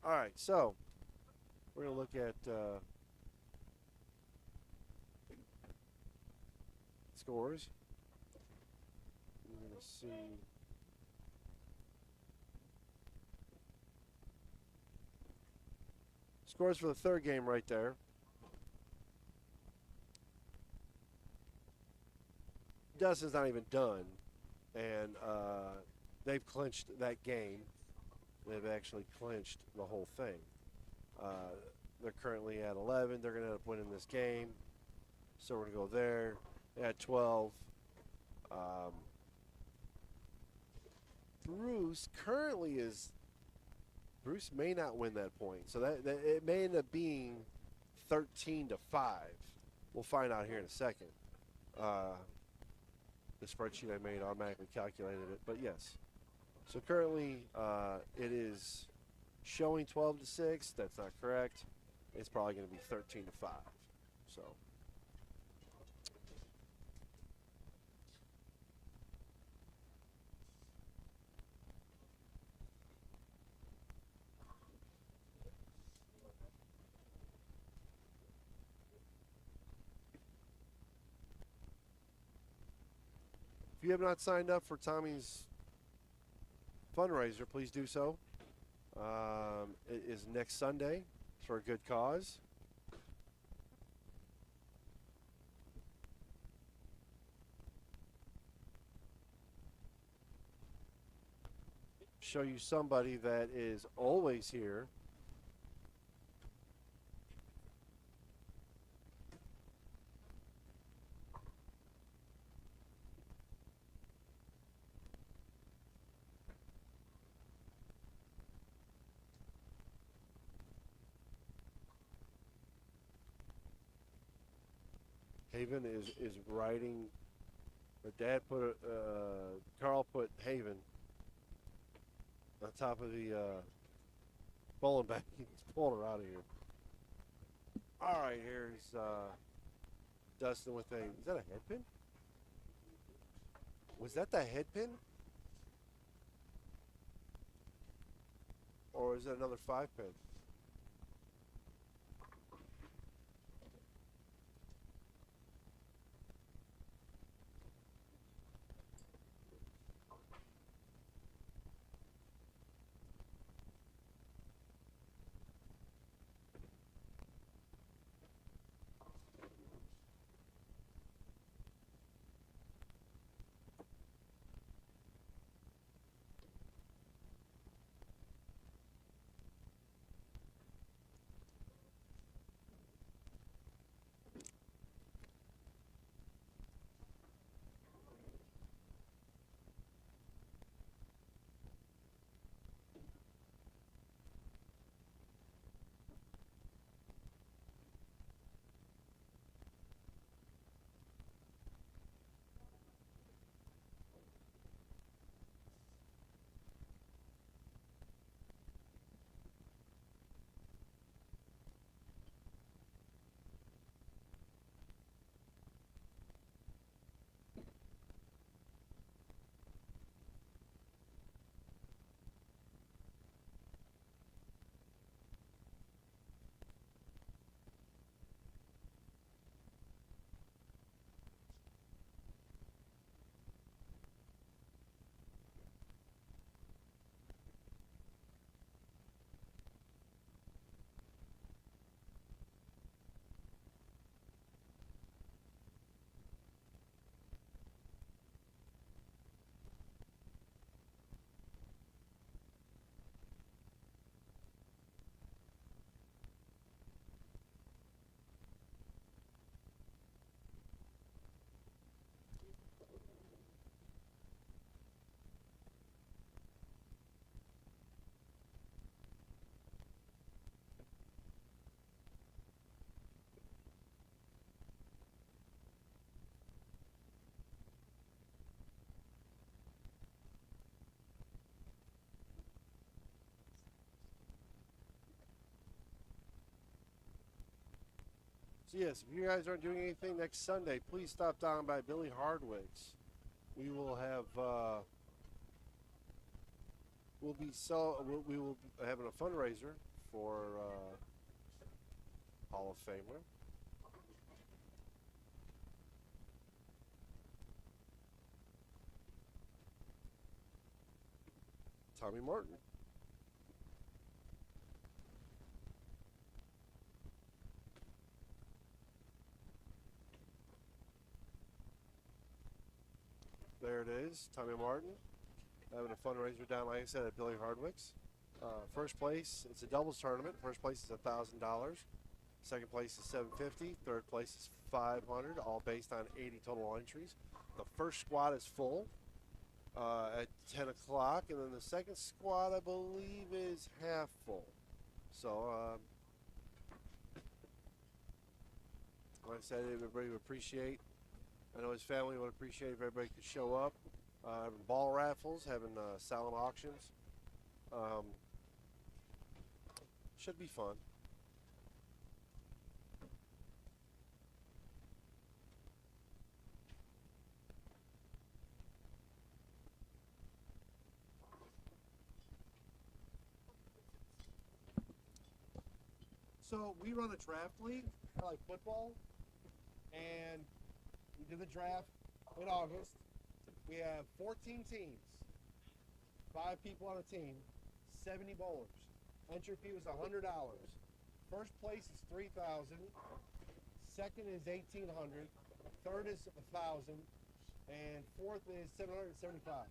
All right, so we're going to look at scores. We're going to see. Scores for the third game right there. Dustin's not even done, and they've clinched that game. They've actually clinched the whole thing. They're currently at 11. They're going to end up winning this game. So we're going to go there at 12. Bruce currently is. Bruce may not win that point. So that it may end up being 13-5. We'll find out here in a second. The spreadsheet I made automatically calculated it, but yes. So currently, it is showing 12-6. That's not correct. It's probably going to be 13-5. So. If you have not signed up for Tommy's fundraiser, please do so. It is next Sunday for a good cause. Show you somebody that is always here. Haven is riding. Her dad put Carl put Haven on top of the bowling bag. He's pulling her out of here. All right, here's Dustin with a. Is that a head pin? Was that the head pin? Or is that another 5-pin? So yes, if you guys aren't doing anything next Sunday, please stop down by Billy Hardwick's. We will have we will be having a fundraiser for Hall of Famer. Tommy Martin. There it is, Tommy Martin, having a fundraiser down, like I said, at Billy Hardwick's. First place, it's a doubles tournament. First place is $1,000. Second place is $750. Third place is $500. All based on 80 total entries. The first squad is full at 10 o'clock, and then the second squad, I believe, is half full. So, like I said, everybody would appreciate. I know his family would appreciate if everybody could show up. Having ball raffles, having silent auctions. Should be fun. So we run a draft league, like football, and we did the draft in August. We have 14 teams. 5 people on a team, 70 bowlers. Entry fee was $100. First place is $3,000. Second is $1,800. Third is $1,000, and fourth is $775.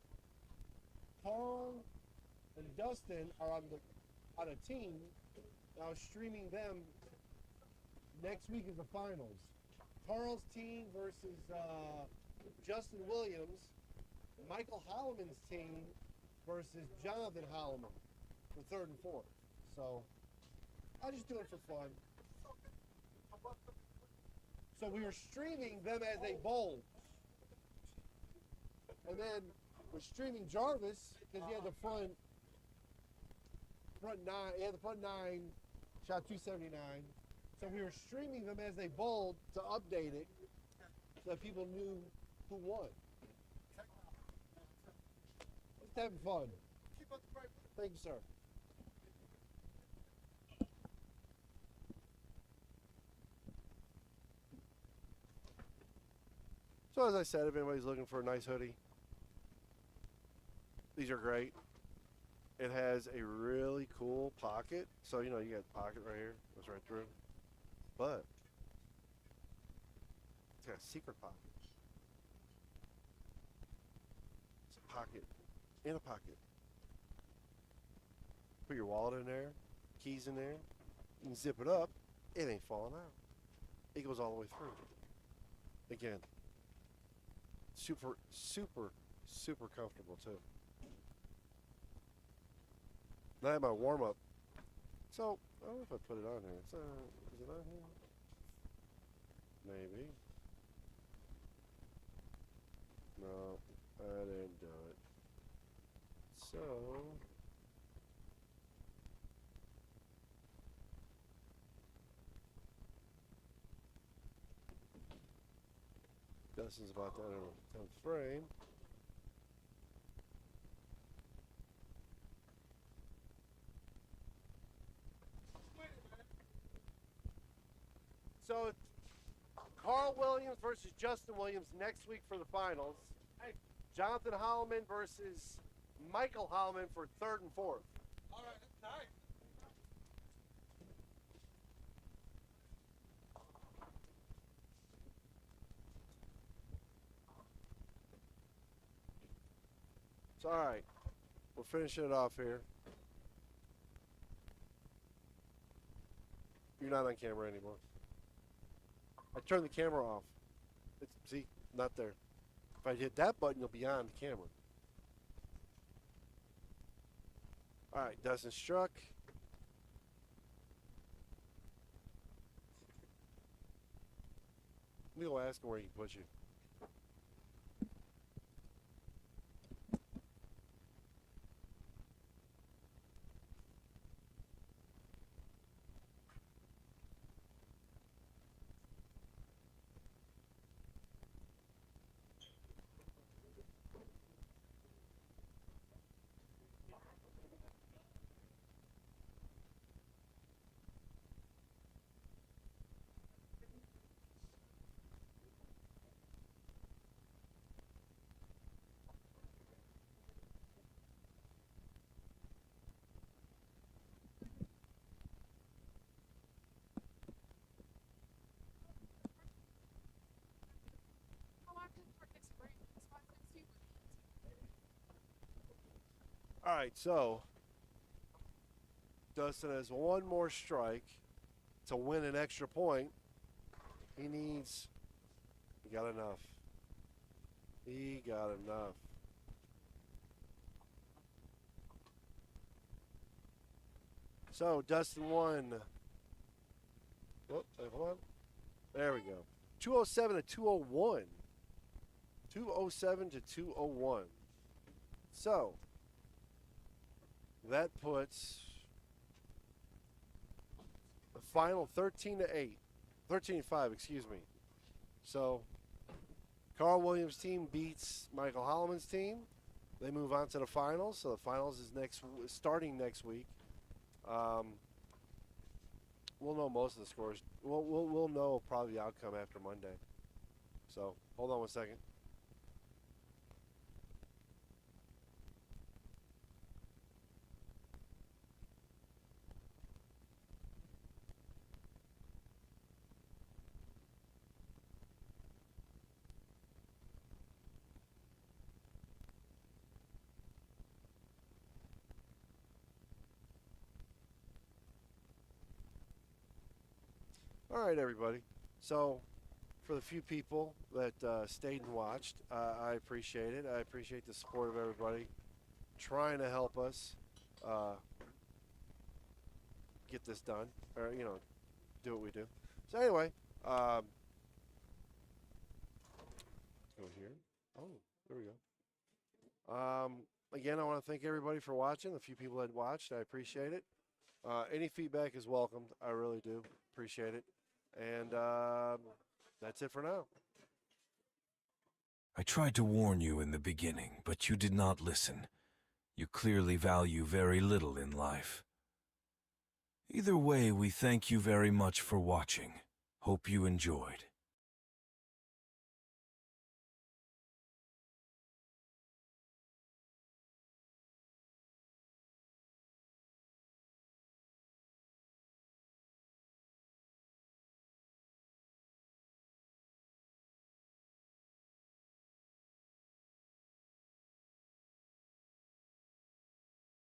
Carl and Dustin are on a team. I was streaming them. Next week is the finals. Carl's team versus Justin Williams. Michael Holloman's team versus Jonathan Holloman for third and fourth. So I just do it for fun. So we were streaming them as they bowled. And then we're streaming Jarvis because he had the front nine. He had the front nine, shot 279. So we were streaming them as they bowled to update it so that people knew who won. Just having fun. Thank you, sir. So as I said, if anybody's looking for a nice hoodie, these are great. It has a really cool pocket. So, you know, you got a pocket right here, goes right through. But it's got a secret pocket. It's a pocket in a pocket. Put your wallet in there, keys in there. You can zip it up. It ain't falling out. It goes all the way through. Again, super, super, super comfortable too. And I had my warm up. So I don't know if I put it on here. Is it on here? Maybe. No, I didn't do it. So Dustin's about to enter the 10th frame. So it's Carl Williams versus Justin Williams next week for the finals. Jonathan Holloman versus Michael Holloman for third and fourth. All right, that's nice. It's all right. We're finishing it off here. You're not on camera anymore. I turned the camera off. See, not there. If I hit that button, you'll be on the camera. All right, Dustin struck. Let me go ask him where he can put you. All right, so Dustin has one more strike to win an extra point. He got enough. He got enough. So Dustin won. Whoop, hold on. There we go. 207 to 201. 207 to 201. So that puts the final 13 to 8. 13 to 5, excuse me. So Carl Williams' team beats Michael Holloman's team. They move on to the finals. So the finals is starting next week. We'll know most of the scores. We'll know probably the outcome after Monday. So hold on one second. All right, everybody. So, for the few people that stayed and watched, I appreciate it. I appreciate the support of everybody trying to help us get this done, or do what we do. So anyway, go here. Oh, there we go. Again, I want to thank everybody for watching. The few people that watched, I appreciate it. Any feedback is welcomed. I really do appreciate it. And that's it for now. I tried to warn you in the beginning, but you did not listen. You clearly value very little in life. Either way, we thank you very much for watching. Hope you enjoyed.